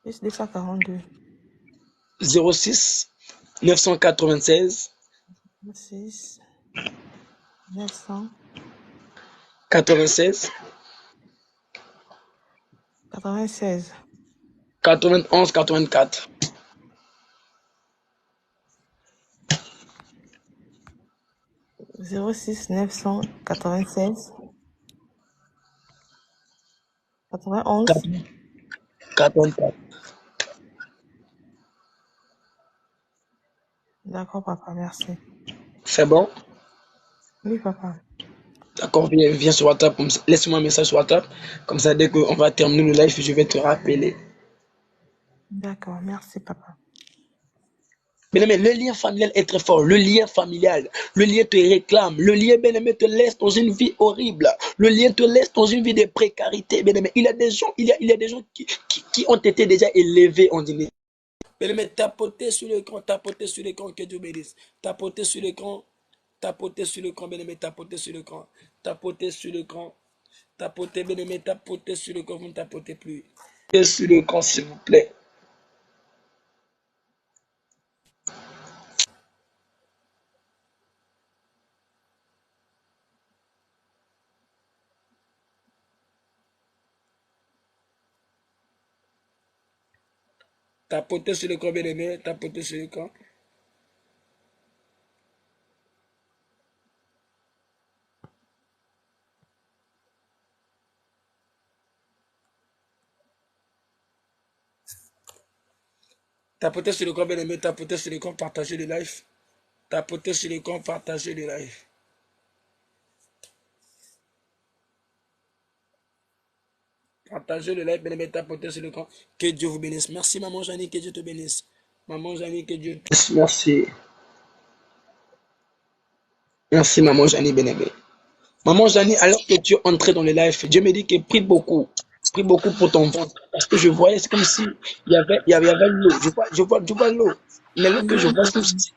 Plus 242. 06 996 6, 900, 96 96. 91 84. 06 996 91. 84. D'accord, papa, merci. C'est bon? Oui, papa. D'accord, viens sur WhatsApp, laisse-moi un message sur WhatsApp. Comme ça, dès qu'on va terminer le live, je vais te rappeler. D'accord, merci, papa. Bien-aimé, le lien familial est très fort. Le lien familial, le lien te réclame. Le lien, bien-aimé, te laisse dans une vie horrible. Le lien te laisse dans une vie de précarité. Bien-aimé, il y a des gens, il y a des gens qui ont été déjà élevés en dîner. Bien-aimé, tapotez sur l'écran, que Dieu bénisse. Tapotez sur l'écran, bien-aimé, tapotez sur l'écran. Tapotez sur l'écran. Tapotez, bien-aimé, tapotez sur l'écran, vous ne tapotez plus. Tapotez sur l'écran, s'il vous plaît. Tapotez sur l'écran, bien-aimé, tapotez sur l'écran. Tapotez sur l'écran, bien-aimé, tapotez sur l'écran, partagez le live. Tapotez sur l'écran, partagez le live. Partagez le live, bien-aimé, tapotez sur l'écran. Que Dieu vous bénisse. Merci, maman Janie, que Dieu te bénisse. Maman Janie, que Dieu te bénisse. Merci. Merci, maman Janie, bien-aimé. Maman Janie, alors que tu es entrée dans le live, Dieu me dit que prie beaucoup. Prie beaucoup pour ton ventre. Parce que je voyais, c'est comme si il y avait l'eau. Je vois l'eau. Mais l'eau que je vois, c'est comme si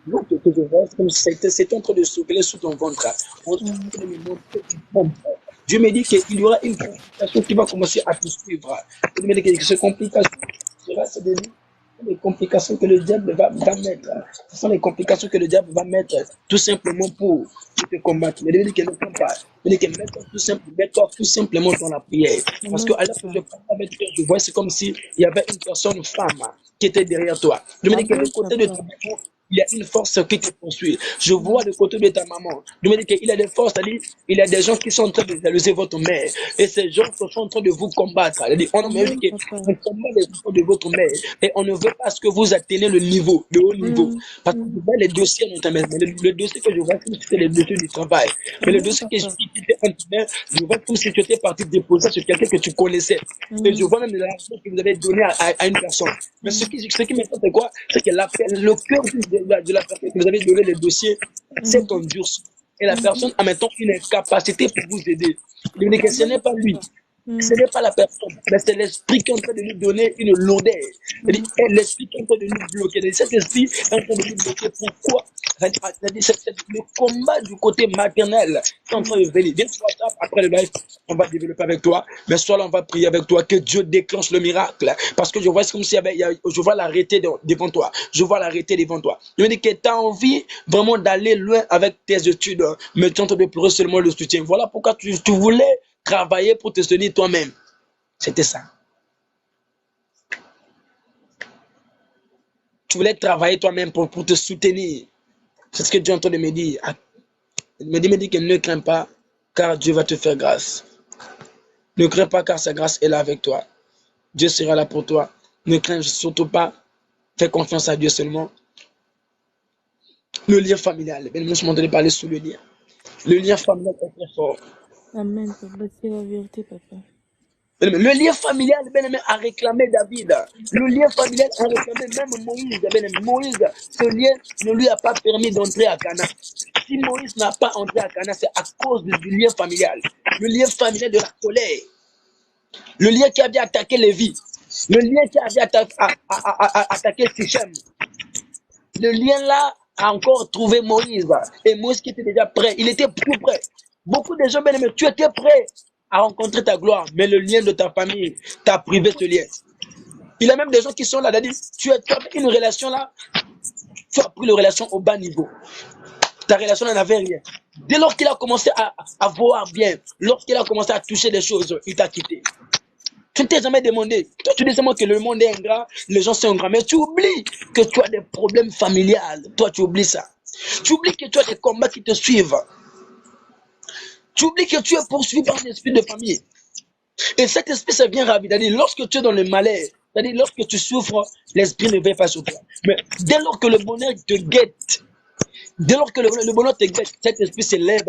l'eau que je vois, c'est comme si c'était en train de souffler sous ton ventre. On est en train de me montrer une pompe. Dieu me dit qu'il y aura une complication qui va commencer à te suivre. Dieu me dit que ces complications les complications que le diable va mettre. Ce sont les complications que le diable va mettre tout simplement pour te combattre. Mais Dieu me dit qu'il ne prend pas. Il dit que mets-toi tout simplement dans la prière. Parce que alors que je parle avec toi, je vois c'est comme s'il y avait une personne, une femme, qui était derrière toi. Dieu me dit que le côté de ta maison, il y a une force qui te poursuit. Je vois le côté de ta maman. Je me dis qu'il y a des forces, c'est-à-dire, il y a des gens qui sont en train de jalouser votre mère. Et ces gens sont en train de vous combattre. C'est-à-dire, on me dit Amen, papa. qu'on combat les enfants de votre mère. Et on ne veut pas ce que vous atteignez le niveau, le haut niveau. Mm, Parce que je vois les dossiers dans ta maison. Le dossier que je vois, c'est le dossier du travail. Mais le Amen, dossier que je papa. était en main, je vois comme si tu étais parti déposer sur quelqu'un que tu connaissais. Et je Mm, vois même l'argent que vous avez donné à une personne. Mais ce mm, qui m'étonne, c'est quoi? C'est que le cœur de la personne que vous avez donné le dossier, c'est mm, endurci. Et la mm. personne a maintenant une incapacité pour vous aider. Je dis que ce n'est Amen, pas lui. papa. Ce Mm, n'est pas la personne, mais c'est l'esprit qui est en train de lui donner une lourdeur. mm, L'esprit qui est en train de nous bloquer. Cet esprit est en train de nous bloquer. Pourquoi? C'est le combat du côté maternel qui est en train de venir. Viens sur WhatsApp, après le live, on va développer avec toi. Mais soit là, on va prier avec toi, que Dieu déclenche le miracle. Parce que je vois, c'est comme s'il y avait, je vois l'arrêter devant toi. Je vois l'arrêter devant toi. Je me dis que tu as envie vraiment d'aller loin avec tes études, mais tu es en train de pleurer seulement le soutien. Voilà pourquoi tu voulais travailler pour te soutenir toi-même. C'était ça. Tu voulais travailler toi-même pour te soutenir. C'est ce que Dieu est en train de me dire. Il me dit que ne crains pas, car Dieu va te faire grâce. Ne crains pas, car sa grâce est là avec toi. Dieu sera là pour toi. Ne crains surtout pas. Fais confiance à Dieu seulement. Le lien familial. Je me suis demandé de parler sur le lien. Le lien familial est très fort. Amen, papa. C'est la vérité, papa. Le lien familial, bien aimé, a réclamé David. Le lien familial a réclamé même Moïse. Bien aimé. Moïse, ce lien ne lui a pas permis d'entrer à Cana. Si Moïse n'a pas entré à Cana, c'est à cause du lien familial. Le lien familial de la colère. Le lien qui avait attaqué Lévi. Le lien qui avait attaqué Sichem. Le lien là a encore trouvé Moïse. Et Moïse qui était déjà prêt. Il était plus prêt. Beaucoup de gens, bien aimés, tu étais prêt à rencontrer ta gloire, mais le lien de ta famille t'a privé ce lien. Il y a même des gens qui sont là, tu as une relation là, tu as pris la relation au bas niveau. Ta relation n'en avait rien. Dès lors qu'il a commencé à voir bien, lorsqu'il a commencé à toucher des choses, il t'a quitté. Tu ne t'es jamais demandé. Toi, tu dis seulement que le monde est ingrat, les gens sont ingrats, mais tu oublies que tu as des problèmes familiales. Toi, tu oublies ça. Tu oublies que tu as des combats qui te suivent. Tu oublies que tu es poursuivi par un esprit de famille. Et cet esprit, ça vient rapide. C'est-à-dire, lorsque tu es dans le malheur, c'est-à-dire, lorsque tu souffres, l'esprit ne veille pas sur toi. Mais dès lors que le bonheur te guette, dès lors que le bonheur te guette, cet esprit s'élève,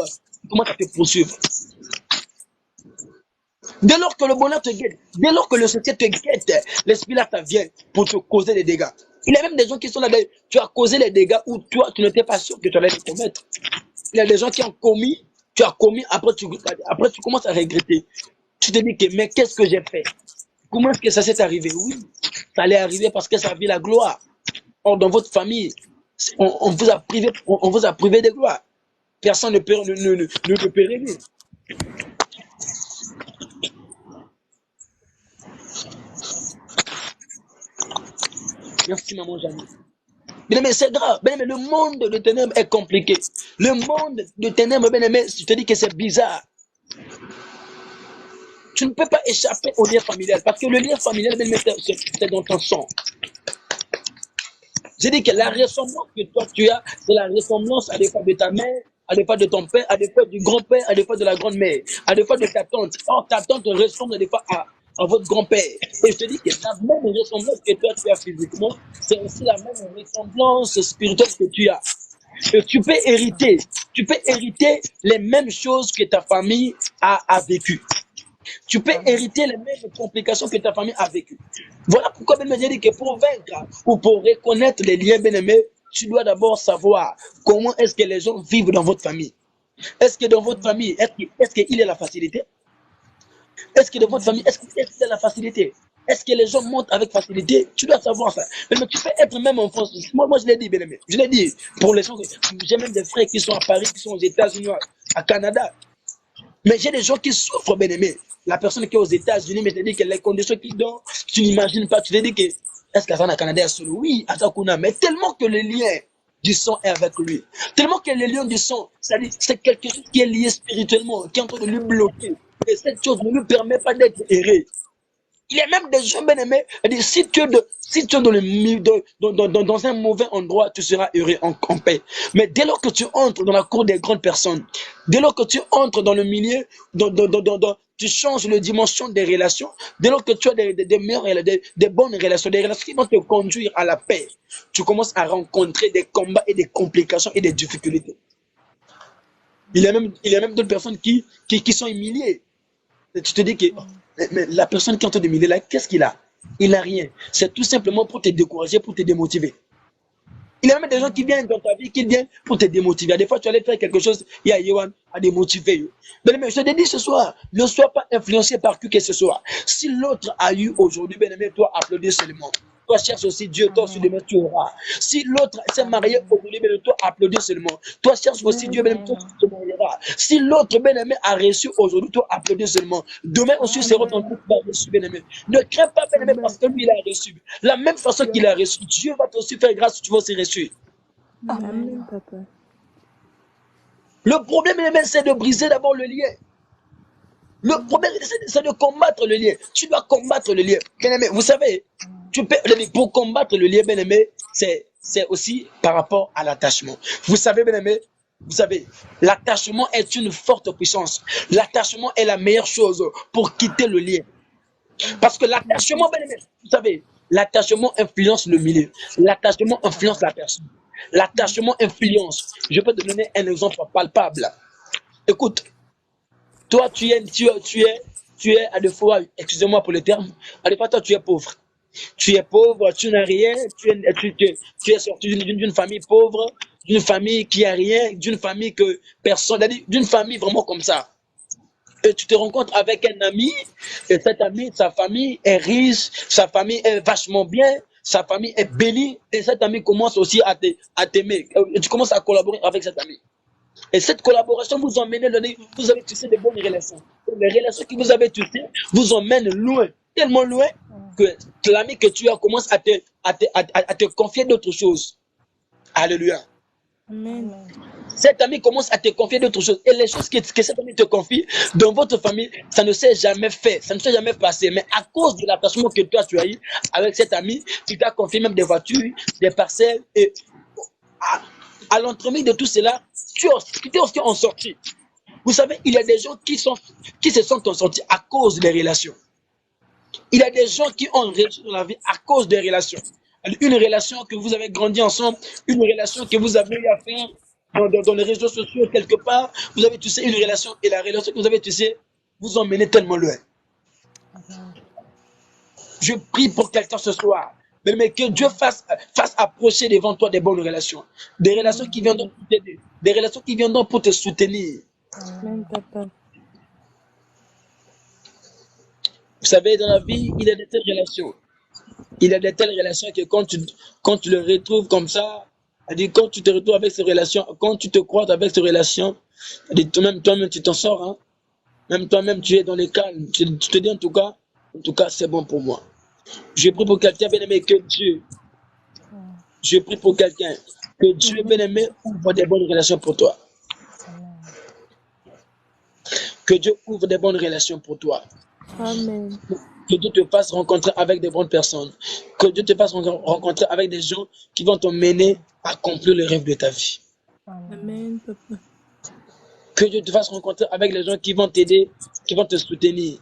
comment tu te poursuivre? Dès lors que le bonheur te guette, dès lors que le succès te guette, l'esprit là, ça vient pour te causer des dégâts. Il y a même des gens qui sont là, tu as causé les dégâts où toi, tu n'étais pas sûr que tu allais les commettre. Il y a des gens qui ont commis, tu as commis, après tu commences à regretter. Tu te dis que, mais qu'est-ce que j'ai fait? Comment est-ce que ça s'est arrivé? Oui, ça allait arriver parce que ça a vu la gloire. Or, dans votre famille, on vous a privé de gloire. Personne ne peut périr. Merci, maman Jeanne. Bien aimé, c'est grave. Bien aimé, le monde de ténèbres est compliqué. Le monde de ténèbres, bien aimé, je te dis que c'est bizarre. Tu ne peux pas échapper au lien familial parce que le lien familial, bien aimé, c'est dans ton sang. J'ai dit que la ressemblance que toi tu as, c'est la ressemblance à des fois de ta mère, à des fois de ton père, à des fois du grand-père, à des fois de la grande-mère, à des fois de ta tante. Or, ta tante ressemble des fois à votre grand-père. Et je te dis que la même ressemblance que toi tu as physiquement, c'est aussi la même ressemblance spirituelle que tu as. Et tu peux hériter les mêmes choses que ta famille a vécues. Tu peux hériter les mêmes complications que ta famille a vécues. Voilà pourquoi bien me dit que pour vaincre ou pour reconnaître les liens bien-aimés, tu dois d'abord savoir comment est-ce que les gens vivent dans votre famille. Est-ce que dans votre famille, est-ce qu'il y a la facilité? Est-ce que dans votre famille, est-ce qu'il y a la facilité? Est-ce que les gens montent avec facilité? Tu dois savoir ça. Mais tu peux être même en France. Moi je l'ai dit, bien aimé. Je l'ai dit pour les gens. J'ai même des frères qui sont à Paris, qui sont aux États-Unis, à Canada. Mais j'ai des gens qui souffrent, bien aimé. La personne qui est aux États-Unis, mais je te dis que les conditions qu'ils donnent, tu n'imagines pas. Tu te dis que, est-ce qu'à ça, Canada est seul? Oui, à Sakuna, mais tellement que le lien du sang est avec lui. Tellement que le lien du sang, c'est quelque chose qui est lié spirituellement, qui est en train de lui bloquer. Et cette chose ne lui permet pas d'être erré. Il y a même des gens bien aimés. Si si tu es dans, dans un mauvais endroit, tu seras heureux en paix. Mais dès lors que tu entres dans la cour des grandes personnes, dès lors que tu entres dans le milieu, tu changes la dimension des relations, dès lors que tu as des meilleures, des bonnes relations, des relations qui vont te conduire à la paix, tu commences à rencontrer des combats et des complications et des difficultés. Il y a même d'autres personnes qui sont humiliées. Et tu te dis que mais la personne qui est en train de m'aider là, qu'est-ce qu'il a? Il n'a rien. C'est tout simplement pour te décourager, pour te démotiver. Il y a même des gens qui viennent dans ta vie, qui viennent pour te démotiver. Des fois, tu allais faire quelque chose, il y a Yohan à démotiver. Mais je te dis ce soir, ne sois pas influencé par qui que ce soit. Si l'autre a eu aujourd'hui, bien aimé, toi, applaudis seulement. Toi, cherche aussi Dieu, toi aussi demain tu auras. Si l'autre s'est marié aujourd'hui, bien aimé, toi, applaudis seulement. Toi, cherche aussi Dieu, bien aimé, toi, tu te marieras. Si l'autre, bien aimé, a reçu aujourd'hui, toi, applaudis seulement. Demain aussi, c'est ton tour qui va reçu, bien aimé. Ne crains pas, bien aimé, parce que lui, il a reçu. La même façon qu'il a reçu, Dieu va aussi faire grâce, tu vas aussi reçu. Amen, papa. Le problème, bien aimé, c'est de briser d'abord le lien. Le problème, c'est de combattre le lien. Tu dois combattre le lien. Bien aimé, vous savez, pour combattre le lien, bien aimé, c'est aussi par rapport à l'attachement. Vous savez, bien aimé, vous savez, l'attachement est une forte puissance. L'attachement est la meilleure chose pour quitter le lien. Parce que l'attachement, bien aimé, vous savez, l'attachement influence le milieu. L'attachement influence la personne. L'attachement influence. Je peux te donner un exemple palpable. Écoute, toi, tu es à deux fois, excusez-moi pour le terme, à deux fois, toi, tu es pauvre. Tu es pauvre, tu n'as rien, tu es sorti d'une famille pauvre, d'une famille qui a rien, d'une famille que personne, d'une famille vraiment comme ça. Et tu te rencontres avec un ami, et cet ami, sa famille est riche, sa famille est vachement bien, sa famille est bénie, et cet ami commence aussi à t'aimer. Et tu commences à collaborer avec cet ami. Et cette collaboration vous emmène, vous avez tissé de bonnes relations. Et les relations que vous avez tissées vous emmènent loin, tellement loin que l'ami que tu as commence à te confier d'autres choses. Alléluia. Amen. Cet ami commence à te confier d'autres choses. Et les choses que cet ami te confie dans votre famille, ça ne s'est jamais fait, ça ne s'est jamais passé. Mais à cause de l'attachement que toi tu as eu avec cet ami, il t'a confié même des voitures, des parcelles. Et à l'entremise de tout cela, tu es aussi en sortie. Vous savez, il y a des gens qui se sentent en sortie à cause des relations. Il y a des gens qui ont réussi dans la vie à cause des relations. Une relation que vous avez grandi ensemble, une relation que vous avez eu à faire dans les réseaux sociaux quelque part, vous avez tissé une relation et la relation que vous avez tissée vous emmène tellement loin. Je prie pour quelqu'un ce soir, mais que Dieu fasse approcher devant toi des bonnes relations, des relations qui viendront pour t'aider, des relations qui viendront pour te soutenir. Amen, papa. Vous savez, dans la vie, il y a de telles relations. Il y a de telles relations que quand tu le retrouves comme ça, quand tu te retrouves avec ces relations, quand tu te croises avec ces relations, toi-même, tu t'en sors. Hein? Même toi-même, tu es dans les calmes. Tu te dis en tout cas, c'est bon pour moi. Je prie pour quelqu'un, bien aimé, que Dieu. Je prie pour quelqu'un, que Dieu, bien aimé, ouvre des bonnes relations pour toi. Que Dieu ouvre des bonnes relations pour toi. Amen. Que Dieu te fasse rencontrer avec des bonnes personnes. Que Dieu te fasse rencontrer avec des gens qui vont t'emmener à accomplir le rêve de ta vie. Amen, papa. Que Dieu te fasse rencontrer avec les gens qui vont t'aider, qui vont te soutenir.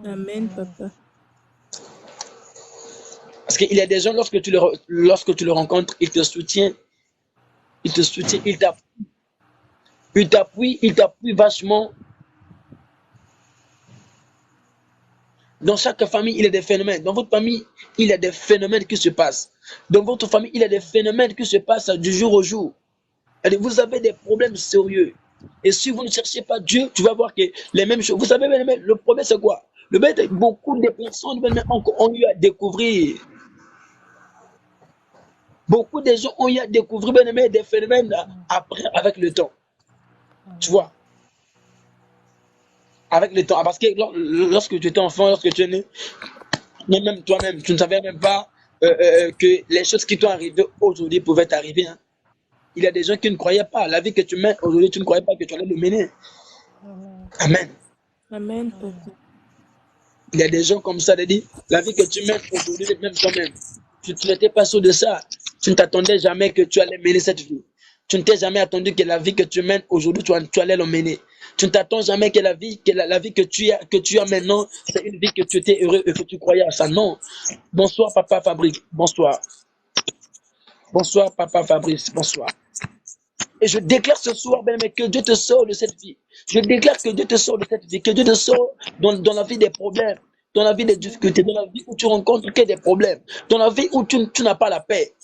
Amen, papa. Parce qu'il y a des gens, lorsque tu le rencontres, ils te soutiennent. Ils te soutiennent, ils t'appuient vachement. Dans chaque famille, il y a des phénomènes. Dans votre famille, il y a des phénomènes qui se passent. Dans votre famille, il y a des phénomènes qui se passent du jour au jour. Vous avez des problèmes sérieux. Et si vous ne cherchez pas Dieu, tu vas voir que les mêmes choses. Vous savez, le problème, c'est quoi? Le problème, beaucoup de personnes ont eu à découvrir. Beaucoup de gens ont eu à découvrir des phénomènes après, avec le temps. Tu vois? Avec le temps. Parce que lorsque tu étais enfant, lorsque tu es né, même toi-même, tu ne savais même pas que les choses qui t'ont arrivé aujourd'hui pouvaient t'arriver. Hein. Il y a des gens qui ne croyaient pas. La vie que tu mènes aujourd'hui, tu ne croyais pas que tu allais le mener. Amen. Amen, papa. Il y a des gens comme ça, dit, la vie que tu mènes aujourd'hui, même toi-même, tu n'étais pas sûr de ça. Tu ne t'attendais jamais que tu allais mener cette vie. Tu ne t'es jamais attendu que la vie que tu mènes aujourd'hui, tu allais le mener. Tu ne t'attends jamais que la vie que tu as maintenant, c'est une vie que tu étais heureux et que tu croyais à ça. Non. Bonsoir, papa Fabrice. Bonsoir. Bonsoir, papa Fabrice. Bonsoir. Et je déclare ce soir, bien aimé, que Dieu te sort de cette vie. Je déclare que Dieu te sort de cette vie, que Dieu te sort dans la vie des problèmes, dans la vie des difficultés, dans la vie où tu rencontres que des problèmes, dans la vie où tu n'as pas la paix,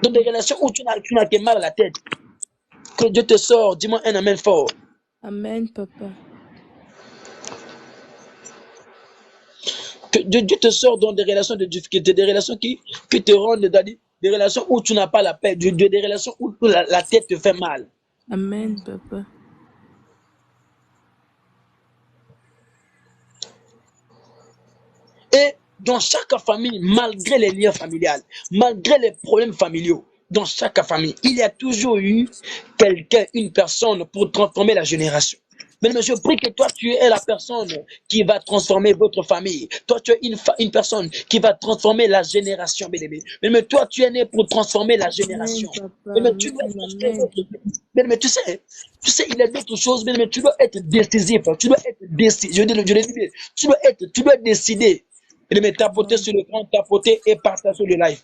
dans des relations où tu n'as que mal à la tête. Que Dieu te sort, dis-moi un amen fort. Amen, papa. Que Dieu te sort dans des relations de difficulté, des relations qui te rendent, des relations où tu n'as pas la paix, des relations où la tête te fait mal. Amen, papa. Et dans chaque famille, malgré les liens familiales, malgré les problèmes familiaux, dans chaque famille, il y a toujours eu quelqu'un, une personne pour transformer la génération. Mais je prie que toi, tu es la personne qui va transformer votre famille. Toi, tu es une personne qui va transformer la génération, bien-aimé. Mais toi, tu es né pour transformer la génération. Mais tu dois mais tu sais, il y a d'autres choses, mais tu dois être décisif. Tu dois être décidé. Tu dois décider. Mais tapoter sur l'écran, tapoter et partager le live.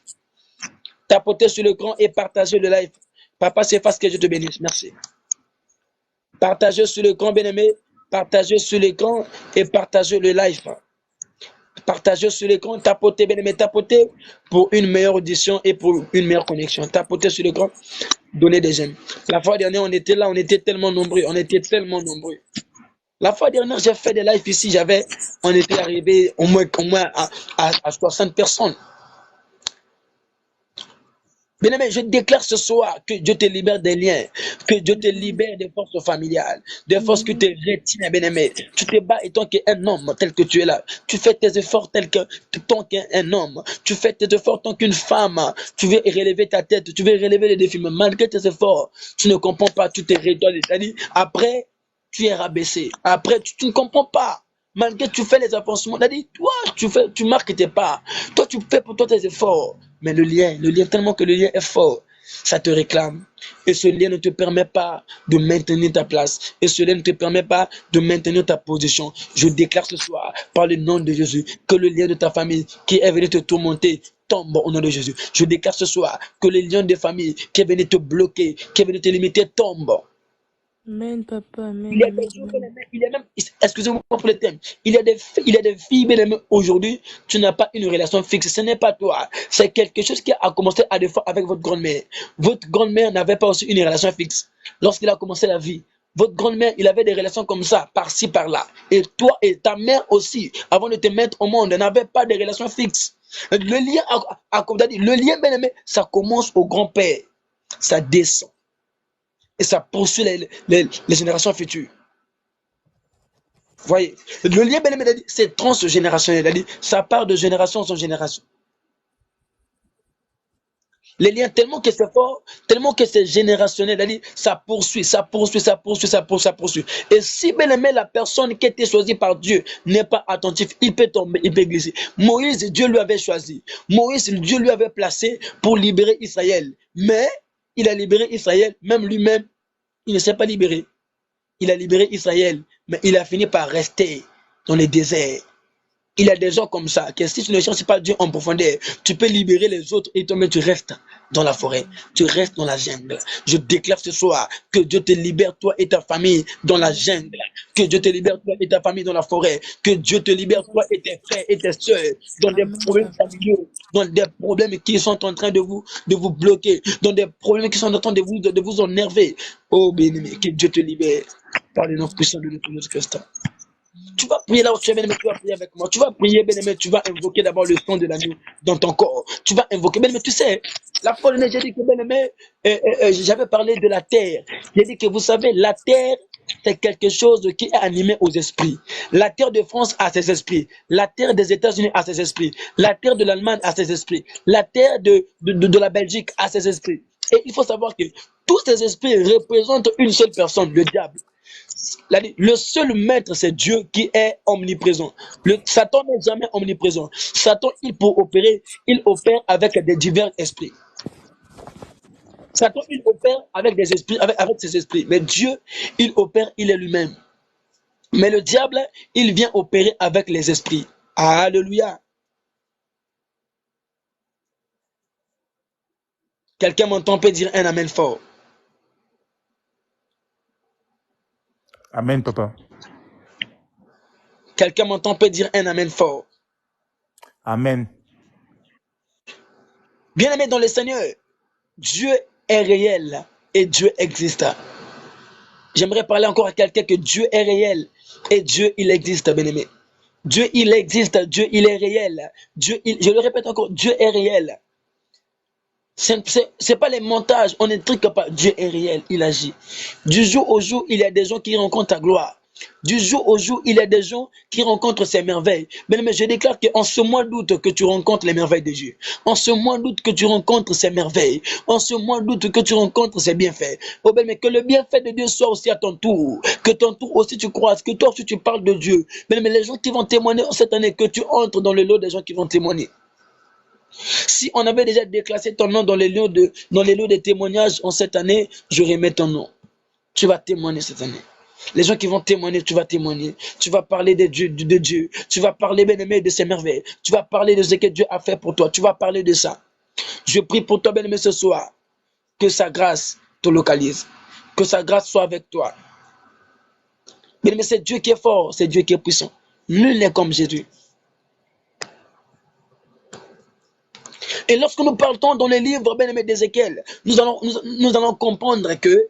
Tapoter sur l'écran et partager le live. Papa, c'est parce que je te bénisse. Merci. Partagez sur l'écran, bien-aimé. Partagez sur l'écran et partagez le live. Partagez sur l'écran, tapotez, bien-aimé, tapotez pour une meilleure audition et pour une meilleure connexion. Tapotez sur l'écran, donnez des j'aime. La fois dernière, on était là, on était tellement nombreux. La fois dernière, j'ai fait des lives ici, on était arrivé au moins à 60 personnes. Bien-aimé, je déclare ce soir que Dieu te libère des liens, que Dieu te libère des forces familiales, des forces que te retiennent, bien-aimé. Tu te bats étant qu'un homme tel que tu es là. Tu fais tes efforts tant qu'un homme. Tu fais tes efforts tant qu'une femme. Tu veux relever ta tête, tu veux relever les défis, mais malgré tes efforts, tu ne comprends pas, tu te réduis. C'est-à-dire, après, tu es rabaissé. Après, tu ne comprends pas. Malgré que tu fais les avancements, c'est-à-dire, toi, tu marques tes pas. Toi, tu fais pour toi tes efforts. Mais le lien, tellement que le lien est fort, ça te réclame. Et ce lien ne te permet pas de maintenir ta place. Et ce lien ne te permet pas de maintenir ta position. Je déclare ce soir, par le nom de Jésus, que le lien de ta famille qui est venu te tourmenter tombe au nom de Jésus. Je déclare ce soir que le lien des familles qui est venu te bloquer, qui est venu te limiter, tombe. Amen, papa. Amen. Il y a des gens, il y a même, excusez-moi pour le thème, il y a des filles, bien aujourd'hui, tu n'as pas une relation fixe. Ce n'est pas toi. C'est quelque chose qui a commencé à des fois avec votre grand-mère. Votre grand-mère n'avait pas aussi une relation fixe. Lorsqu'il a commencé la vie, votre grand-mère, il avait des relations comme ça, par-ci, par-là. Et toi et ta mère aussi, avant de te mettre au monde, n'avaient pas de relations fixes. Le lien, bien aimé, ça commence au grand-père. Ça descend. Et ça poursuit les générations futures. Voyez, le lien, bien aimé, c'est transgénérationnel. Ça part de génération en génération. Les liens, tellement que c'est fort, tellement que c'est générationnel, ça poursuit. Et si, bien aimé, la personne qui a été choisie par Dieu n'est pas attentif, il peut tomber, il peut glisser. Moïse, Dieu lui avait choisi. Moïse, Dieu lui avait placé pour libérer Israël. Mais il a libéré Israël, même lui-même, il ne s'est pas libéré. Il a libéré Israël, mais il a fini par rester dans les déserts. Il y a des gens comme ça, que si tu ne cherches pas Dieu en profondeur, tu peux libérer les autres et toi-même tu restes dans la forêt, tu restes dans la jungle. Je déclare ce soir que Dieu te libère, toi et ta famille, dans la jungle. Que Dieu te libère, toi et ta famille, dans la forêt. Que Dieu te libère, toi et tes frères et tes soeurs, dans des problèmes familiaux, dans des problèmes qui sont en train de vous bloquer, dans des problèmes qui sont en train de vous énerver. Oh bien-aimé, que Dieu te libère par le nom puissant de notre Christ. Tu vas prier là où tu es, bien-aimé, tu vas prier avec moi. Tu vas prier, bien-aimé, tu vas invoquer d'abord le son de l'agneau dans ton corps. Tu vas invoquer, bien-aimé, tu sais, la fois dernière, j'ai dit que, bien-aimé, j'avais parlé de la terre. J'ai dit que, vous savez, la terre, c'est quelque chose qui est animé aux esprits. La terre de France a ses esprits. La terre des États-Unis a ses esprits. La terre de l'Allemagne a ses esprits. La terre de la Belgique a ses esprits. Et il faut savoir que tous ces esprits représentent une seule personne, le diable. Le seul maître, c'est Dieu qui est omniprésent. Satan n'est jamais omniprésent. Satan, il opère avec des divers esprits. Satan, il opère avec des esprits, avec ses esprits. Mais Dieu, il opère, il est lui-même. Mais le diable, il vient opérer avec les esprits. Alléluia. Quelqu'un m'entend, peut dire un amen fort. Amen, papa. Quelqu'un m'entend, peut dire un amen fort. Amen. Bien-aimé dans le Seigneur, Dieu est réel et Dieu existe. J'aimerais parler encore à quelqu'un que Dieu est réel et Dieu, il existe, bien-aimé. Dieu, il existe, Dieu, il est réel. Dieu, je le répète encore, Dieu est réel. C'est pas les montages, on ne trique pas. Dieu est réel, il agit. Du jour au jour, il y a des gens qui rencontrent ta gloire. Du jour au jour, il y a des gens qui rencontrent ces merveilles. Mais je déclare qu'en ce mois d'août que tu rencontres les merveilles de Dieu. En ce mois d'août que tu rencontres ces merveilles. En ce mois d'août que tu rencontres ces bienfaits. Oh ben, mais que le bienfait de Dieu soit aussi à ton tour. Que ton tour aussi tu croises. Que toi aussi tu parles de Dieu. Mais les gens qui vont témoigner cette année, que tu entres dans le lot des gens qui vont témoigner. Si on avait déjà déclassé ton nom dans les lots de témoignages en cette année, je remets ton nom. Tu vas témoigner cette année. Les gens qui vont témoigner, tu vas témoigner. Tu vas parler de Dieu. Tu vas parler, bien-aimé, de ses merveilles. Tu vas parler de ce que Dieu a fait pour toi. Tu vas parler de ça. Je prie pour toi, bien-aimé, ce soir. Que sa grâce te localise. Que sa grâce soit avec toi. Bien-aimé, c'est Dieu qui est fort. C'est Dieu qui est puissant. Nul n'est comme Jésus. Et lorsque nous partons dans les livres, bien-aimé d'Ézéchiel, nous allons comprendre que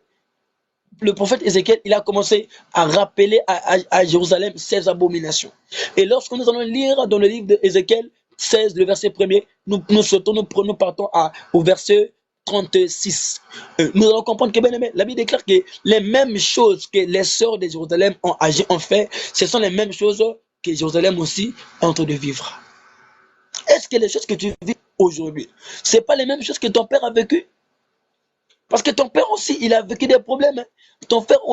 le prophète Ézéchiel, il a commencé à rappeler à Jérusalem ses abominations. Et lorsque nous allons lire dans le livre d'Ézéchiel 16, le verset 1er, nous partons au verset 36. Nous allons comprendre que, bien aimé, la Bible déclare que les mêmes choses que les sœurs de Jérusalem ont fait, ce sont les mêmes choses que Jérusalem aussi est en train de vivre. Est-ce que les choses que tu vis aujourd'hui, ce n'est pas les mêmes choses que ton père a vécues? Parce que ton père aussi, il a vécu des problèmes. Ton père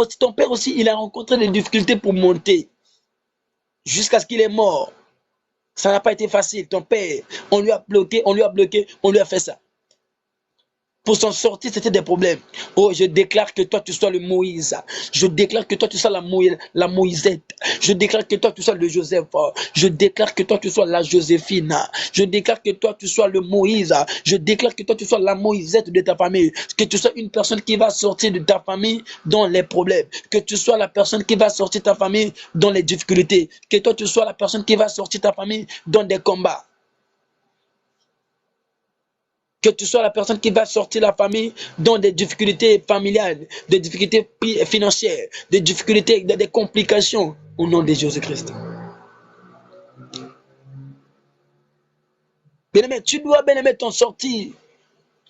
aussi, il a rencontré des difficultés pour monter. Jusqu'à ce qu'il est mort. Ça n'a pas été facile. Ton père, on lui a bloqué, on lui a fait ça. Pour s'en sortir, c'était des problèmes. Oh, je déclare que toi, tu sois le Moïse. Je déclare que toi, tu sois la Moïsette. Je déclare que toi, tu sois le Joseph. Je déclare que toi, tu sois la Joséphine. Je déclare que toi, tu sois le Moïse. Je déclare que toi, tu sois la Moïsette de ta famille. Que tu sois une personne qui va sortir de ta famille dans les problèmes. Que tu sois la personne qui va sortir de ta famille dans les difficultés. Que toi, tu sois la personne qui va sortir de ta famille dans des combats. Que tu sois la personne qui va sortir la famille dans des difficultés familiales, des difficultés financières, des difficultés, des complications, au nom de Jésus-Christ. Bien-aimé, tu dois, bien-aimé, t'en sortir.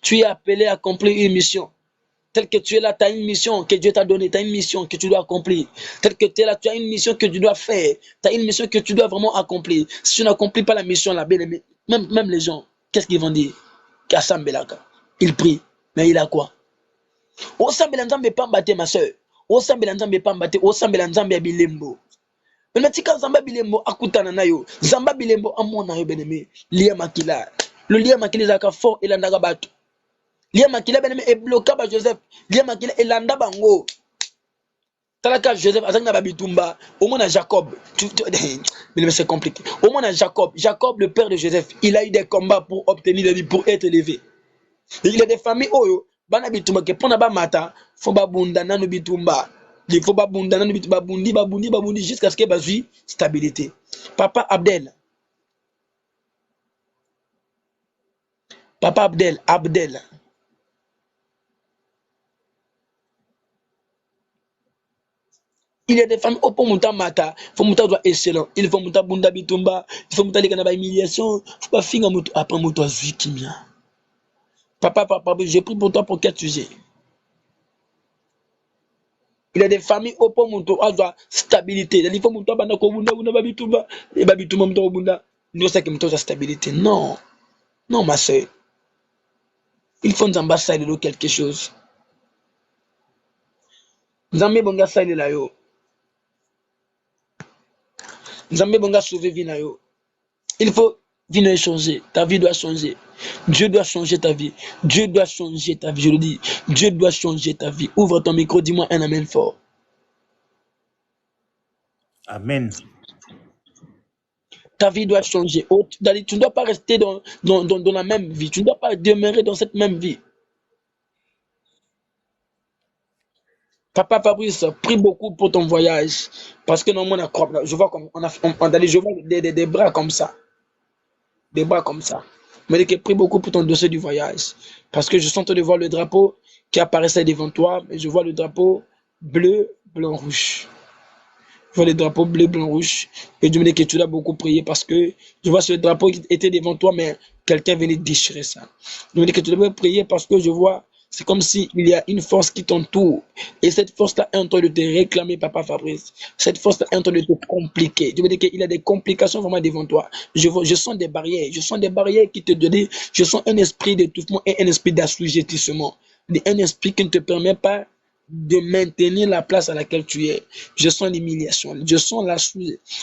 Tu es appelé à accomplir une mission. Tel que tu es là, tu as une mission que Dieu t'a donnée, tu as une mission que tu dois accomplir. Tel que tu es là, tu as une mission que tu dois faire. Tu as une mission que tu dois vraiment accomplir. Si tu n'accomplis pas la mission là, bien-aimé, même les gens, qu'est-ce qu'ils vont dire? Il prie, mais il a quoi? Osambela nzambe pambate ma soeur. Osambela nzambe pambate, osambela nzambe bilembo. Mais tika nzamba bilembo akutana nayo. Nzamba bilembo amona yo beneme. Lia makila. Le lia makila zaka fort elanda bato. Lia makila beneme e bloqué ba Joseph. Lia makila elanda bango. Talaka Joseph azanga ba bitumba. Au moins Jacob. Mais c'est compliqué. Au moins Jacob. Jacob, le père de Joseph, il a eu des combats pour obtenir la vie, pour être élevé. Il y a des familles oyo bana bitumba ke pona ba mata fo ba bunda nanu bitumba. Il faut ba bunda nanu bitumba babundi jusqu'à ce que bazui stabilité. Papa Abdel, il y a des familles au pont monta mata, faut monta doit excellent. Il faut monta bunda bitumba, il faut monta les kana ba humiliation, faut pas finga moto après moto azui kimia. Papa, je prie pour toi pour quel sujet? Il y a des familles au pont monto à la stabilité. Il faut monter banda ko bunda bunda babitumba et babitumba monto bunda. Nous ça qui monte la stabilité. Non. Non ma soeur. Il faut nous ambassadeurs de quelque chose. Nzambe bonga sali la yo. Nzambe bonga sauver vie na yo. Il faut venir changer. Ta vie doit changer. Dieu doit changer ta vie. Dieu doit changer ta vie. Je le dis. Dieu doit changer ta vie. Ouvre ton micro, dis-moi un amen fort. Amen. Ta vie doit changer. Oh, tu ne dois pas rester dans la même vie. Tu ne dois pas demeurer dans cette même vie. Papa Fabrice, prie beaucoup pour ton voyage. Parce que normalement, je vois comme je vois des bras comme ça. Des bras comme ça. Mais que prie beaucoup pour ton dossier du voyage. Parce que je sens de voir le drapeau qui apparaissait devant toi. Mais je vois le drapeau bleu, blanc, rouge. Je vois le drapeau bleu, blanc, rouge. Et je me dis que tu dois beaucoup prier parce que je vois ce drapeau qui était devant toi, mais quelqu'un venait déchirer ça. Je me dis que tu dois prier parce que je vois, c'est comme s'il y a une force qui t'entoure. Et cette force-là est en train de te réclamer, Papa Fabrice. Cette force-là est en train de te compliquer. Je me dis qu'il y a des complications vraiment devant toi. Je sens des barrières. Je sens des barrières qui te donnent. Je sens un esprit d'étouffement et un esprit d'assujettissement. Un esprit qui ne te permet pas de maintenir la place à laquelle tu es. Je sens l'humiliation, je sens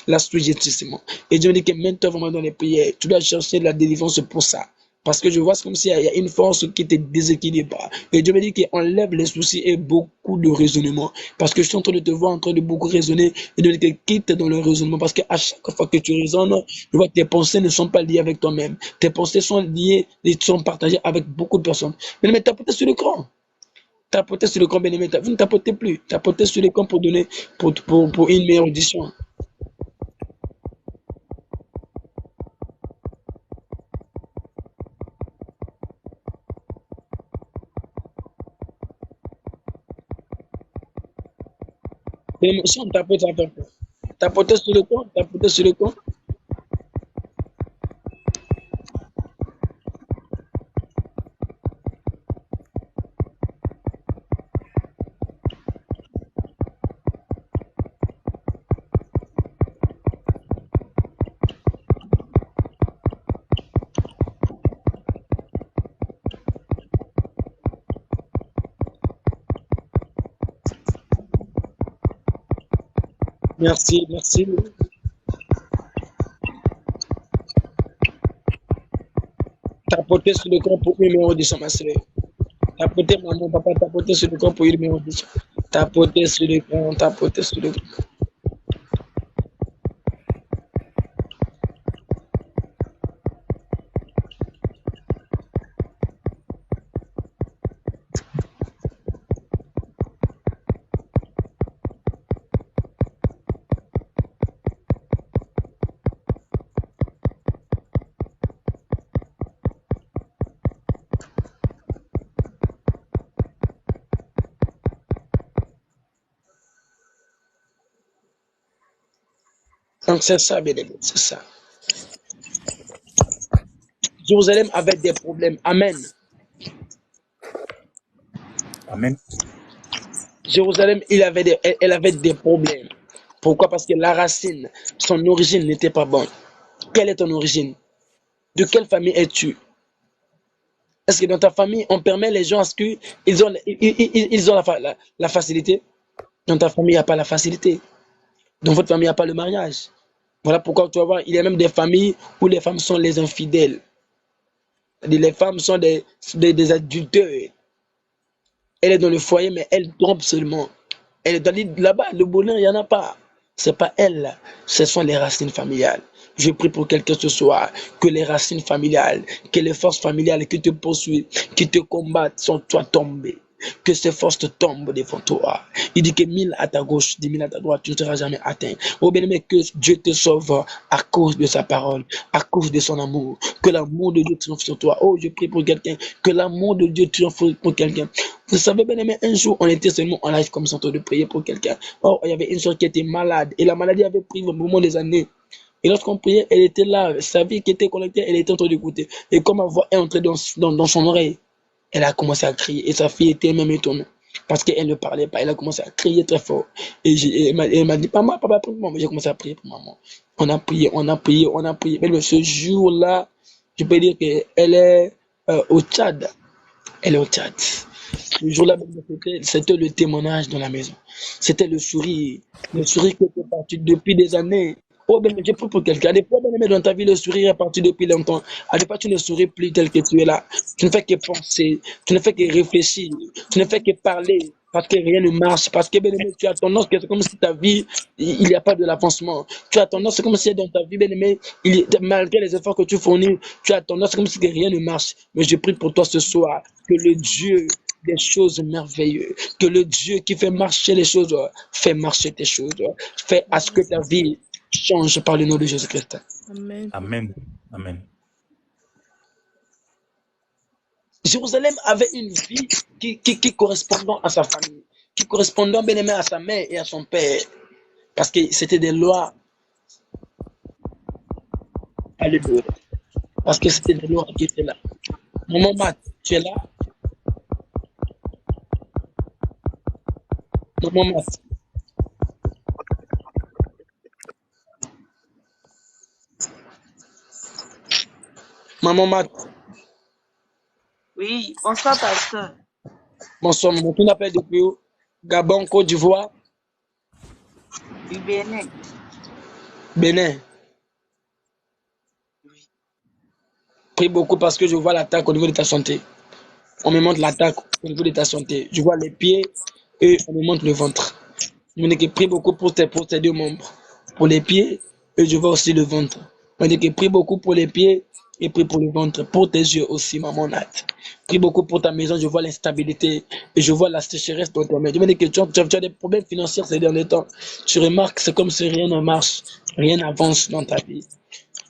l'assujettissement. Et je me dis que maintenant, vraiment dans les prières, tu dois chercher la délivrance pour ça. Parce que je vois comme s'il y a une force qui te déséquilibre. Et je me dis qu'enlève les soucis et beaucoup de raisonnement. Parce que je suis en train de te voir en train de beaucoup raisonner et de dire que quitte dans le raisonnement. Parce qu'à chaque fois que tu raisonnes, je vois que tes pensées ne sont pas liées avec toi-même. Tes pensées sont liées et sont partagées avec beaucoup de personnes. Mais t'apporter sur l'écran. Tapoter sur le camp bien-aimé, vous ne tapotez plus. Tapotez sur les camps pour donner pour une meilleure audition. L'émotion, tapote à faire. Tapotez sur le camp, tapotez sur le camp. Merci, merci. Tapotez sur le camp pour une meilleure audition, ma soeur. Tapotez, maman, papa, tapotez sur le camp pour une meilleure audition. Tapotez sur le camp, tapotez sur le camp. Donc c'est ça, bien aimé, c'est ça. Jérusalem avait des problèmes. Amen. Amen. Jérusalem, elle avait des problèmes. Pourquoi? Parce que la racine, son origine n'était pas bonne. Quelle est ton origine? De quelle famille es-tu? Est-ce que dans ta famille, on permet les gens à ce qu'ils ils ont la facilité? Dans ta famille, il n'y a pas la facilité. Dans votre famille, il n'y a pas le mariage. Voilà pourquoi tu vas voir, il y a même des familles où les femmes sont les infidèles. Les femmes sont des adulteurs. Elle est dans le foyer, mais elle trompe seulement. Elle est dans là-bas, le bonheur, il n'y en a pas. Ce n'est pas elle, ce sont les racines familiales. Je prie pour quelqu'un ce soir, que les racines familiales, que les forces familiales qui te poursuivent, qui te combattent, sont toi tombées. Que ces forces te tombent devant toi. Il dit que 1000 à ta gauche, 10 000 à ta droite, tu ne seras jamais atteint. Oh bien-aimé, que Dieu te sauve à cause de sa parole, à cause de son amour. Que l'amour de Dieu triomphe sur toi. Oh, je prie pour quelqu'un, que l'amour de Dieu triomphe pour quelqu'un. Vous savez, bien-aimé, un jour, on était seulement en live comme ça, en train de prier pour quelqu'un. Oh, il y avait une soeur qui était malade, et la maladie avait pris au moment des années. Et lorsqu'on priait, elle était là, sa vie qui était connectée, elle était en train d'écouter. Et comme ma voix est entrée dans son oreille, elle a commencé à crier. Et sa fille était même étonnée. Parce qu'elle ne parlait pas. Elle a commencé à crier très fort. Et elle m'a dit, papa, prie pour moi. J'ai commencé à prier pour maman. On a prié, on a prié, on a prié. Mais ce jour-là, je peux dire qu'elle est au Tchad. Elle est au Tchad. Ce jour-là, c'était le témoignage dans la maison. C'était le sourire qui était parti depuis des années. Oh, ben, j'ai pris pour quelqu'un. Des fois, bien-aimé, dans ta vie, le sourire est parti depuis longtemps. À des fois, tu ne souris plus tel que tu es là. Tu ne fais que penser, tu ne fais que réfléchir, tu ne fais que parler. Parce que rien ne marche, parce que bien aimé, tu as tendance que c'est comme si ta vie, il n'y a pas de l'avancement. Tu as tendance, c'est comme si dans ta vie, bien aimé, malgré les efforts que tu fournis, tu as tendance, c'est comme si que rien ne marche. Mais je prie pour toi ce soir, que le Dieu des choses merveilleuses, que le Dieu qui fait marcher les choses, fait marcher tes choses, fait à ce que ta vie change par le nom de Jésus-Christ. Amen. Amen. Amen. Jérusalem avait une vie qui correspondait à sa famille, qui correspondait bien aimé à sa mère et à son père, parce que c'était des lois. Alléluia. Parce que c'était des lois qui étaient là. Maman Matt, tu es là? Maman Matt. Maman Matt. Oui, bonsoir, pasteur. Bonsoir, maman. Tu n'appelles depuis où? Gabon, Côte d'Ivoire, Du Bénin. Bénin. Oui. Prie beaucoup parce que je vois l'attaque au niveau de ta santé. On me montre l'attaque au niveau de ta santé. Je vois les pieds et on me montre le ventre. Je me dis que prie beaucoup pour tes deux membres. Pour les pieds et je vois aussi le ventre. Je me dis que prie beaucoup pour les pieds et prie pour le ventre. Pour tes yeux aussi, maman Nat. Prie beaucoup pour ta maison. Je vois l'instabilité et je vois la sécheresse dans ta maison. Je me dis que tu as des problèmes financiers ces derniers temps. Tu remarques, c'est comme si rien ne marche, rien n'avance dans ta vie.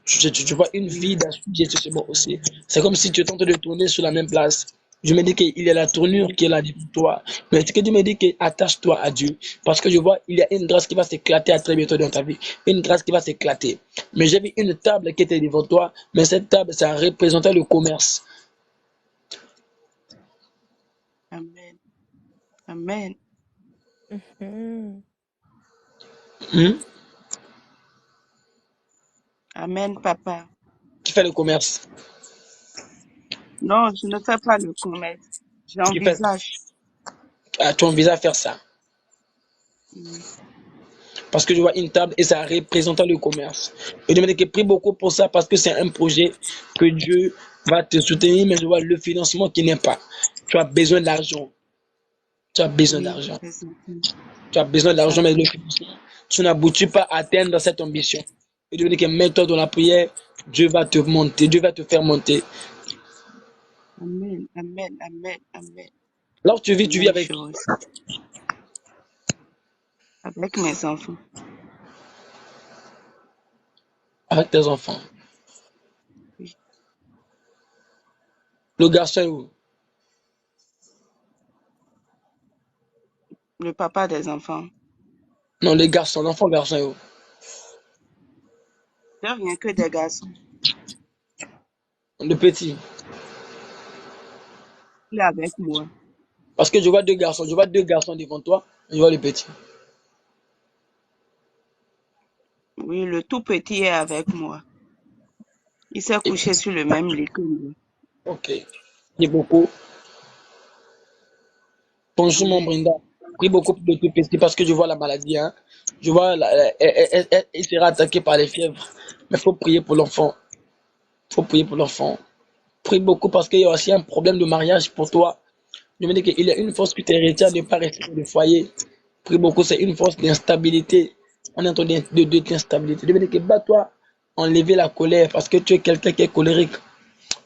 Tu vois une vie d'assujettissement aussi. C'est comme si tu tentes de tourner sur la même place. Je me dis qu'il y a la tournure qui est là pour toi. Mais ce que Dieu me dit, que attache-toi à Dieu. Parce que je vois, il y a une grâce qui va s'éclater à très bientôt dans ta vie. Une grâce qui va s'éclater. Mais j'ai vu une table qui était devant toi. Mais cette table, ça représentait le commerce. Amen. Amen. Mhm. Hmm? Amen, papa. Qui fait le commerce? Non, je ne fais pas le commerce. Qui fait, J'envisage. tu envisages faire ça. Oui. Parce que je vois une table et ça représente le commerce. Et je me dis que prie beaucoup pour ça parce que c'est un projet que Dieu va te soutenir, mais je vois le financement qui n'est pas. Tu as besoin d'argent. Tu as besoin Oui, d'argent. présentement. Tu as besoin d'argent, mais D'accord. le financement, tu n'aboutis pas à atteindre cette ambition. Et je me dis que mets-toi dans la prière, Dieu va te monter, Dieu va te faire monter. Amen. Amen. Amen. Amen. Là où tu vis Amen, avec je qui? reçois. Avec mes enfants. Avec tes enfants. Oui. Le garçon est où? Le papa des enfants. Non, le garçon, l'enfant garçon est où? Je rien que des garçons. Le petit. Il est avec moi. Parce que je vois deux garçons. Je vois deux garçons devant toi. Je vois le petit. Oui, le tout petit est avec moi. Il s'est Et- couché sur le même lit que moi. ok. Prie beaucoup. Bonjour mon Amen. Brenda. Prie beaucoup pour le tout petit parce que je vois la maladie. Hein. Je vois, il sera attaqué par les fièvres. Mais il faut prier pour l'enfant. Il faut prier pour l'enfant. Prie beaucoup parce qu'il y a aussi un problème de mariage pour toi. Je me dis qu'il y a une force qui te retient de ne pas rester dans le foyer. Prie beaucoup, c'est une force d'instabilité. On est en train de l'instabilité. Je me dis que bats-toi, enlever la colère parce que tu es quelqu'un qui est colérique.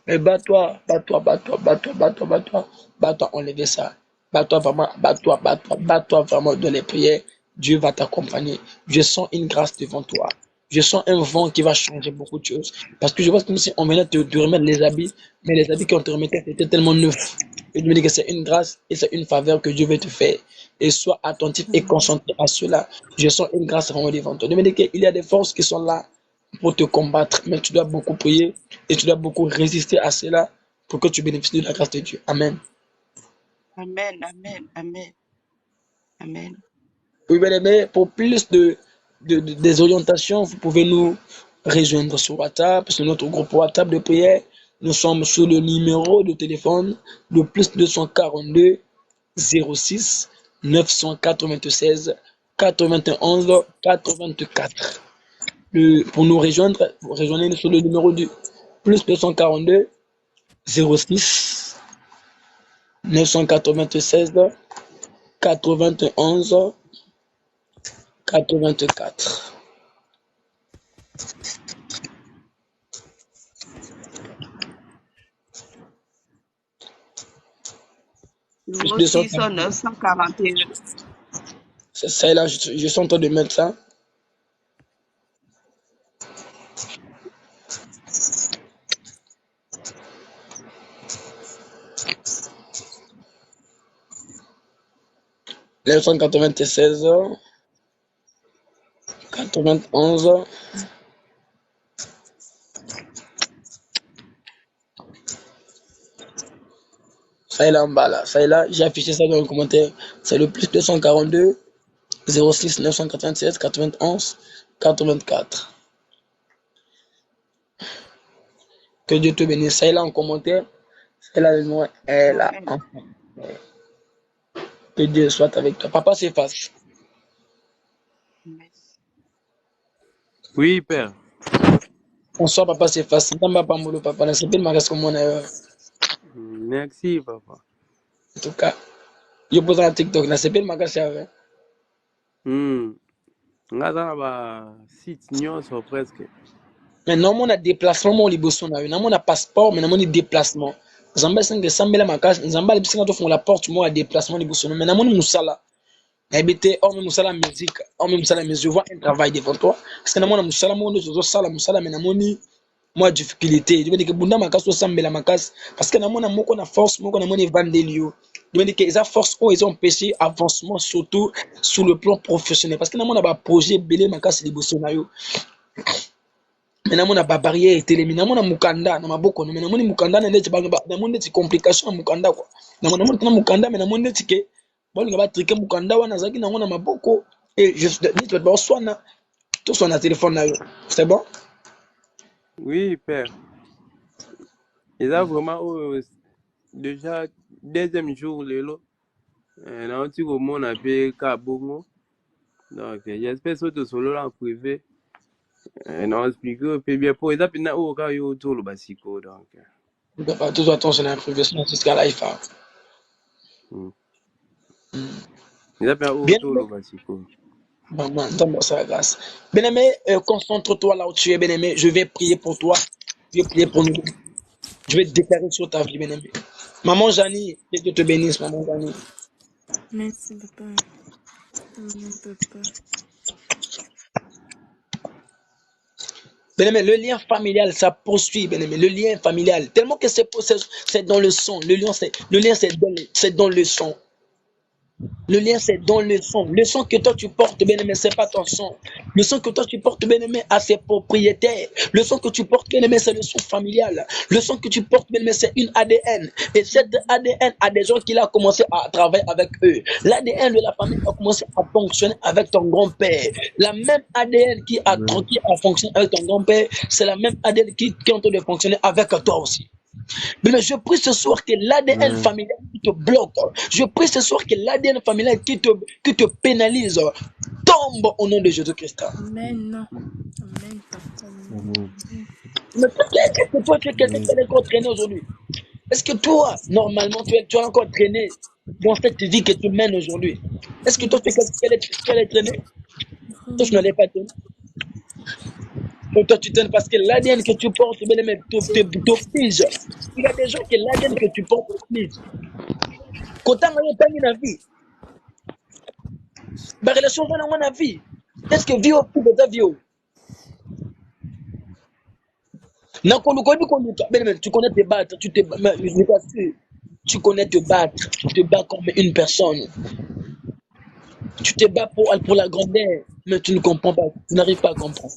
Mais bats-toi, bats-toi, bats-toi, bats-toi, bats-toi, bats-toi, bats-toi, enlevez ça. Bats-toi vraiment, bats-toi, bats-toi, bats-toi vraiment dans les prières. Dieu va t'accompagner. Je sens une grâce devant toi. Je sens un vent qui va changer beaucoup de choses. Parce que je vois comme si on venait de remettre les habits, mais les habits qu'on te remettait, c'était tellement neuf. Et je me dis que c'est une grâce et c'est une faveur que Dieu veut te faire. Et sois attentif et concentré à cela. Je sens une grâce vraiment devant toi. Je me dis qu'il y a des forces qui sont là pour te combattre, mais tu dois beaucoup prier et tu dois beaucoup résister à cela pour que tu bénéficies de la grâce de Dieu. Amen. Amen. Amen. Amen. Amen. Oui, bien aimé, pour plus des orientations, vous pouvez nous rejoindre sur WhatsApp, sur notre groupe WhatsApp de prière. Nous sommes sur le numéro de téléphone, le plus 242 06 996 91 84. Pour nous rejoindre, vous rejoignez sur le numéro du plus 242 06 996 91 84. Plus 06 242. 941. Ça là, je suis en train de mettre ça. Les 196 91. Ça est là en bas là. Ça est là. J'ai affiché ça dans le commentaire. C'est le plus 242 06 996 91 84. Que Dieu te bénisse. Ça est là en commentaire. Ça est là le nom. Est là. Que Dieu soit avec toi. Papa s'efface. Oui, Père. Bonsoir, papa s'efface. Papa Molo, papa. C'est pas le comme on a. Merci, papa. En tout cas, je pose un TikTok. C'est pas le magasin. Nga za ba site nyonso presque. Mais non, on a déplacement, mon liboson na yo. Non, on a passeport, mais non, on a déplacement. Zamba singe sambela makash, Zamba libsinga to font la porte moi à déplacement liboson. Mais non, on musala. Habité, on musala musique, on musala musique. Je vois un travail devant toi. Parce que non, on musala, moi, on sala musala, mais non, moi difficulté. Je veux dire que bunda makas to sambela makas. Parce que non, on a moko na force, moko na moni vandelio. Je veux dire que ils force, oh, ils ont empêché avancement surtout sur le plan professionnel. Parce que non, on a pas projet belé makas liboson na yo. Mais namona ba barrière etelemi namona mukanda na maboko mais namoni mukanda na ndeti banga namoni ndeti complication na mukanda quoi namoni tena mukanda mais namoni ndeti ke bolinga ba triquer mukanda wana zaki nango na maboko et je dis tu dois soigner tout son téléphone là c'est bon. Oui, Père. Et là vraiment déjà deuxième jour lelo na oti ko mona pe ka bongo. Donc j'espère que solo là en privé. Non, expliquer peu bien pour ça puis na o ka yo tout le basiko donc. Tu dois pas tout attention à privé sinon c'est ce qu'elle a fait. Ça peut o Bien tout le basiko. maman donne-moi ça grâce. Bien-aimé, concentre-toi là où tu es bien-aimé, je vais prier pour toi. Je vais prier pour nous. Je vais te déclarer sur ta vie bien-aimé. Maman Janie, que Dieu te bénisse maman Janie. Merci, papa. Amen, papa. Bien-aimé, le lien familial, ça poursuit, bien-aimé, le lien familial. Tellement que c'est dans le sang. Le lien, c'est dans le sang. Le lien, c'est dans le sang. Le sang que toi tu portes, bien-aimé, c'est pas ton sang. Le sang que toi tu portes, bien-aimé, a ses propriétaires. Le sang que tu portes, bien-aimé, c'est le sang familial. Le sang que tu portes, bien-aimé, c'est une ADN. Et cette ADN a des gens qui ont commencé à travailler avec eux. L'ADN de la famille a commencé à fonctionner avec ton grand-père. La même ADN qui a fonctionné avec ton grand-père, c'est la même ADN qui est en train de fonctionner avec toi aussi. Mais je prie ce soir que l'ADN familial qui te bloque, je prie ce soir que l'ADN familial qui te pénalise tombe au nom de Jésus-Christ. Amen. Amen, papa. Mais est-ce que toi, tu es quelqu'un qui est encore traîné aujourd'hui? Est-ce que toi, normalement, tu es encore traîné dans cette vie que tu mènes aujourd'hui? Est-ce que toi, tu es quelqu'un qui est traîné? Toi, tu n'allais pas traîner. Toi, tu t'aimes parce que l'ADN que tu portes, t'oblige. Il y a des gens que l'ADN que tu portes t'oblige. Quand tu as une vie, la relation va dans la vie. Est-ce que vie au plus de ta vie? Tu connais te battre, tu connais te battre, tu te bats comme une personne. Tu te bats pour la grandeur, mais tu ne comprends pas, tu n'arrives pas à comprendre.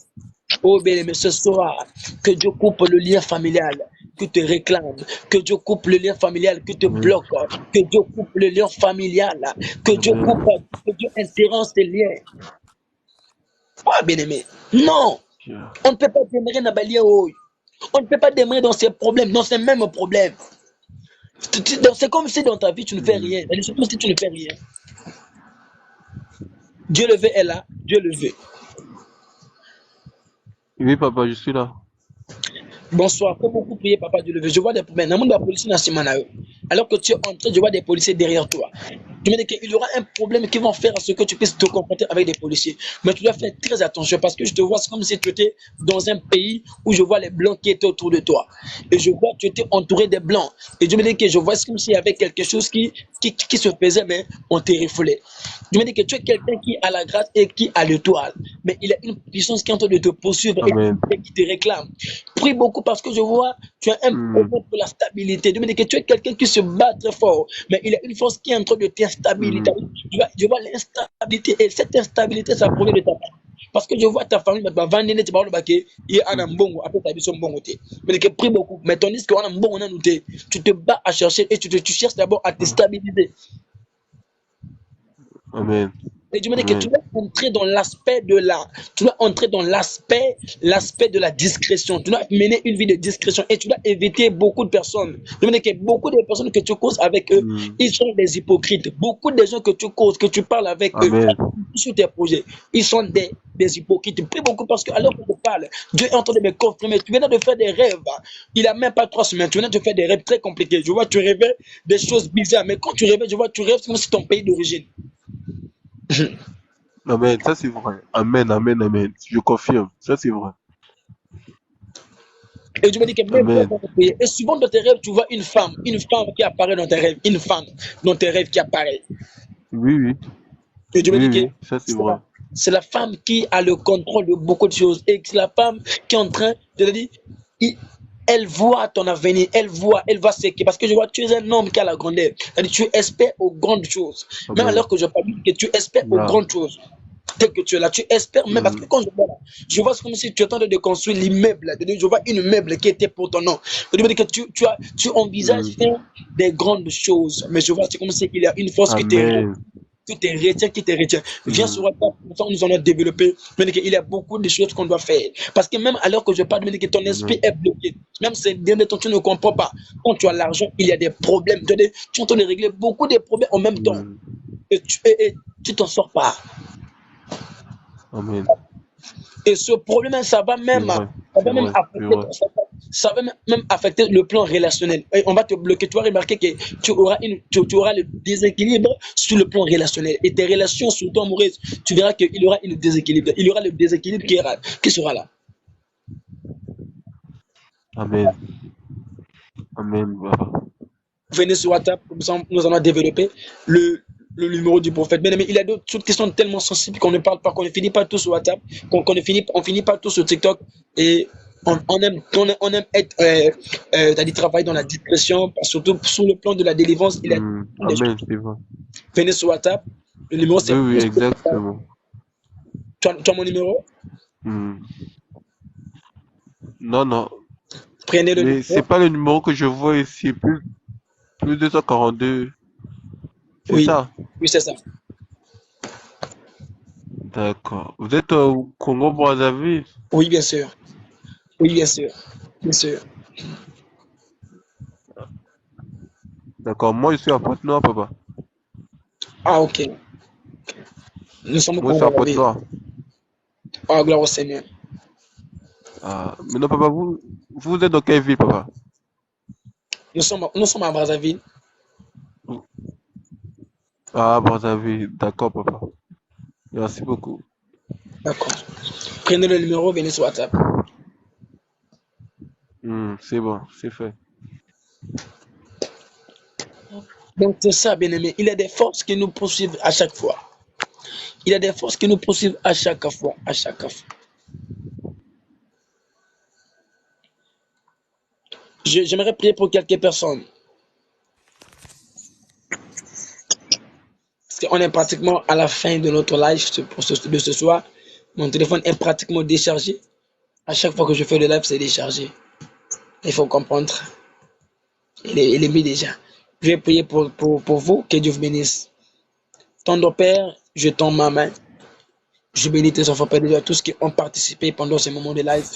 Oh bien aimé, ce soir, que Dieu coupe le lien familial qui te réclame, que Dieu coupe le lien familial qui te bloque, que Dieu coupe le lien familial, que Dieu coupe, que Dieu interrompt ces liens. Oh bien aimé, non, on ne peut pas démarrer dans les liens. On ne peut pas démarrer dans ces problèmes, dans ces mêmes problèmes. C'est comme si dans ta vie, tu ne fais rien. C'est comme si tu ne fais rien. Dieu le veut est là. Dieu le veut. Oui, papa, je suis là. Bonsoir. Faut beaucoup prier, papa Dieu le veut. Je vois des problèmes. Dans le monde de la police nationale, alors que tu es entré, je vois des policiers derrière toi. Tu me dis qu'il y aura un problème qui va faire à ce que tu puisses te confronter avec des policiers. Mais tu dois faire très attention parce que je te vois, c'est comme si tu étais dans un pays où je vois les blancs qui étaient autour de toi. Et je vois que tu étais entouré des blancs. Et je me dis que je vois, c'est comme s'il y avait quelque chose qui se faisait, mais on te refoulait. Je me dis que tu es quelqu'un qui a la grâce et qui a l'étoile. Mais il y a une puissance qui est en train de te poursuivre Amen. et qui te réclame. Prie beaucoup parce que je vois, tu as un problème pour la stabilité. Je me dis que tu es quelqu'un qui se bat très fort, mais il y a une force qui est en train de t'instabiliser. Je vois l'instabilité et cette instabilité, ça provient de ta part. Parce que je vois ta famille, mais que prie beaucoup. Mais tandis que tu te bats à chercher et tu cherches d'abord à te stabiliser. Amen. Et je me dis que tu dois entrer dans l'aspect de tu dois entrer dans l'aspect de la discrétion. Tu dois mener une vie de discrétion et tu dois éviter beaucoup de personnes. Je me dis que beaucoup de personnes que tu causes avec eux, ils sont des hypocrites. Beaucoup de gens que tu causes, que tu parles avec Amen. eux sur tes projets, ils sont des hypocrites. Prie beaucoup parce que alors que je parle, Dieu est en train de me confirmer. Tu viens de faire des rêves. Il n'a même pas 3 semaines. Tu viens de faire des rêves très compliqués. Je vois, tu rêvais des choses bizarres. Mais quand tu rêves, je vois, tu rêves comme si ton pays d'origine. Amen, ça c'est vrai. Amen, amen, amen. Je confirme, ça c'est vrai. Et je me dis que même Amen. et souvent dans tes rêves, tu vois une femme qui apparaît dans tes rêves, une femme dans tes rêves qui apparaît. Oui, oui. Et je me Oui, dis que oui, ça c'est vrai. c'est la femme qui a le contrôle de beaucoup de choses et c'est la femme qui est en train de te dire, elle voit ton avenir, elle voit ce qui, parce que je vois, tu es un homme qui a la grandeur. C'est-à-dire, tu espères aux grandes choses. Même Amen. alors que je parle, que tu espères aux Là. grandes choses. Dès que tu es là, tu espères même, parce que quand je vois c'est comme si tu es en train de construire l'immeuble. Je vois une meuble qui était pour ton nom. Je me dis que tu envisages faire des grandes choses, mais je vois c'est comme si il y a une force Amen. qui te retient. Viens sur WhatsApp, nous allons développer. Il y a beaucoup de choses qu'on doit faire. Parce que même alors que je parle, que ton esprit est bloqué. Même ces derniers temps, tu ne comprends pas. Quand tu as l'argent, il y a des problèmes. Tu es en train de régler beaucoup de problèmes en même temps. Et tu t'en sors pas. Amen. Et ce problème, ça va même affecter le plan relationnel. Et on va te bloquer. Tu vas remarquer que tu auras le déséquilibre sur le plan relationnel. Et tes relations, surtout amoureuses, tu verras qu'il y aura un déséquilibre. Il y aura le déséquilibre qui sera là. Amen. Amen, Baba. Venez sur WhatsApp, comme ça nous allons développer le numéro du prophète. Mais il y a d'autres choses qui sont tellement sensibles qu'on ne parle pas, qu'on ne finit pas tout sur WhatsApp, on finit pas tout sur TikTok. Et on aime être, travailler dans la discrétion, surtout sur le plan de la délivrance. Il y a Amen, c'est vrai. Venez sur WhatsApp, le numéro c'est... Oui, exactement. Tu as mon numéro? Non, non. Prenez le numéro. C'est pas le numéro que je vois ici, plus 242. C'est ça? Oui, c'est ça. D'accord. Vous êtes au Congo-Brazzaville? Oui, bien sûr. Oui, bien sûr. Bien sûr. D'accord. Moi, je suis à Pointe-Noire, papa. Ah, ok. Nous sommes au Moi, je suis à Pointe-Noire. Ah, gloire au Seigneur. Ah, mais non, papa, vous êtes dans quelle ville, papa? Nous sommes à Brazzaville. Ah, Brazzaville. D'accord, papa. Merci beaucoup. D'accord. Prenez le numéro, venez sur WhatsApp. C'est bon, c'est fait. Donc c'est ça, bien-aimé. Il y a des forces qui nous poursuivent à chaque fois. Il y a des forces qui nous poursuivent à chaque fois. J'aimerais prier pour quelques personnes. Parce qu'on est pratiquement à la fin de notre live de ce soir. Mon téléphone est pratiquement déchargé. À chaque fois que je fais le live, c'est déchargé. Il faut comprendre. Il est mis déjà. Je vais prier pour vous. Que Dieu vous bénisse. Tendre Père, je tends ma main. Je bénis tes enfants, Père de Dieu, tous qui ont participé pendant ce moment de live.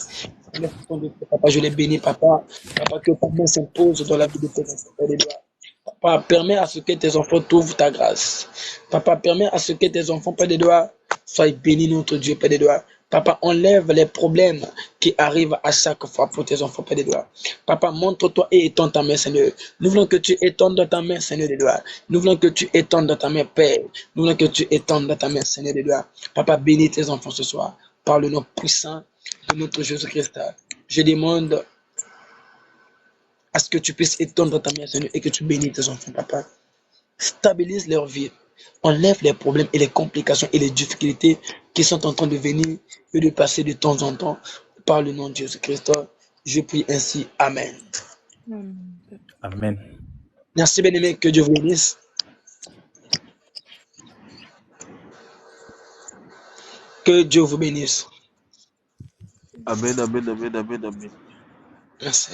Papa, je les bénis, papa. Papa, que ta main s'impose dans la vie de tes enfants, Père de Dieu. Papa, permets à ce que tes enfants trouvent ta grâce. Papa, permets à ce que tes enfants, Père des doigts, soient bénis, notre Dieu, Père des doigts. Papa, enlève les problèmes qui arrivent à chaque fois pour tes enfants, Père des doigts. Papa, montre-toi et étends ta main, Seigneur. Nous voulons que tu étendes ta main, Seigneur des doigts. Nous voulons que tu étendes ta main, Père. Nous voulons que tu étendes ta main, Seigneur des doigts. Papa, bénis tes enfants ce soir par le nom puissant de notre Jésus-Christ. Je demande à ce que tu puisses étendre ta main, Seigneur, et que tu bénis tes enfants, Papa. Stabilise leur vie. Enlève les problèmes et les complications et les difficultés qui sont en train de venir et de passer de temps en temps par le nom de Jésus-Christ. Je prie ainsi. Amen. Amen, Papa. Amen. Merci, bien-aimé. Que Dieu vous bénisse. Que Dieu vous bénisse. Amen, amen, amen, amen, amen. Merci.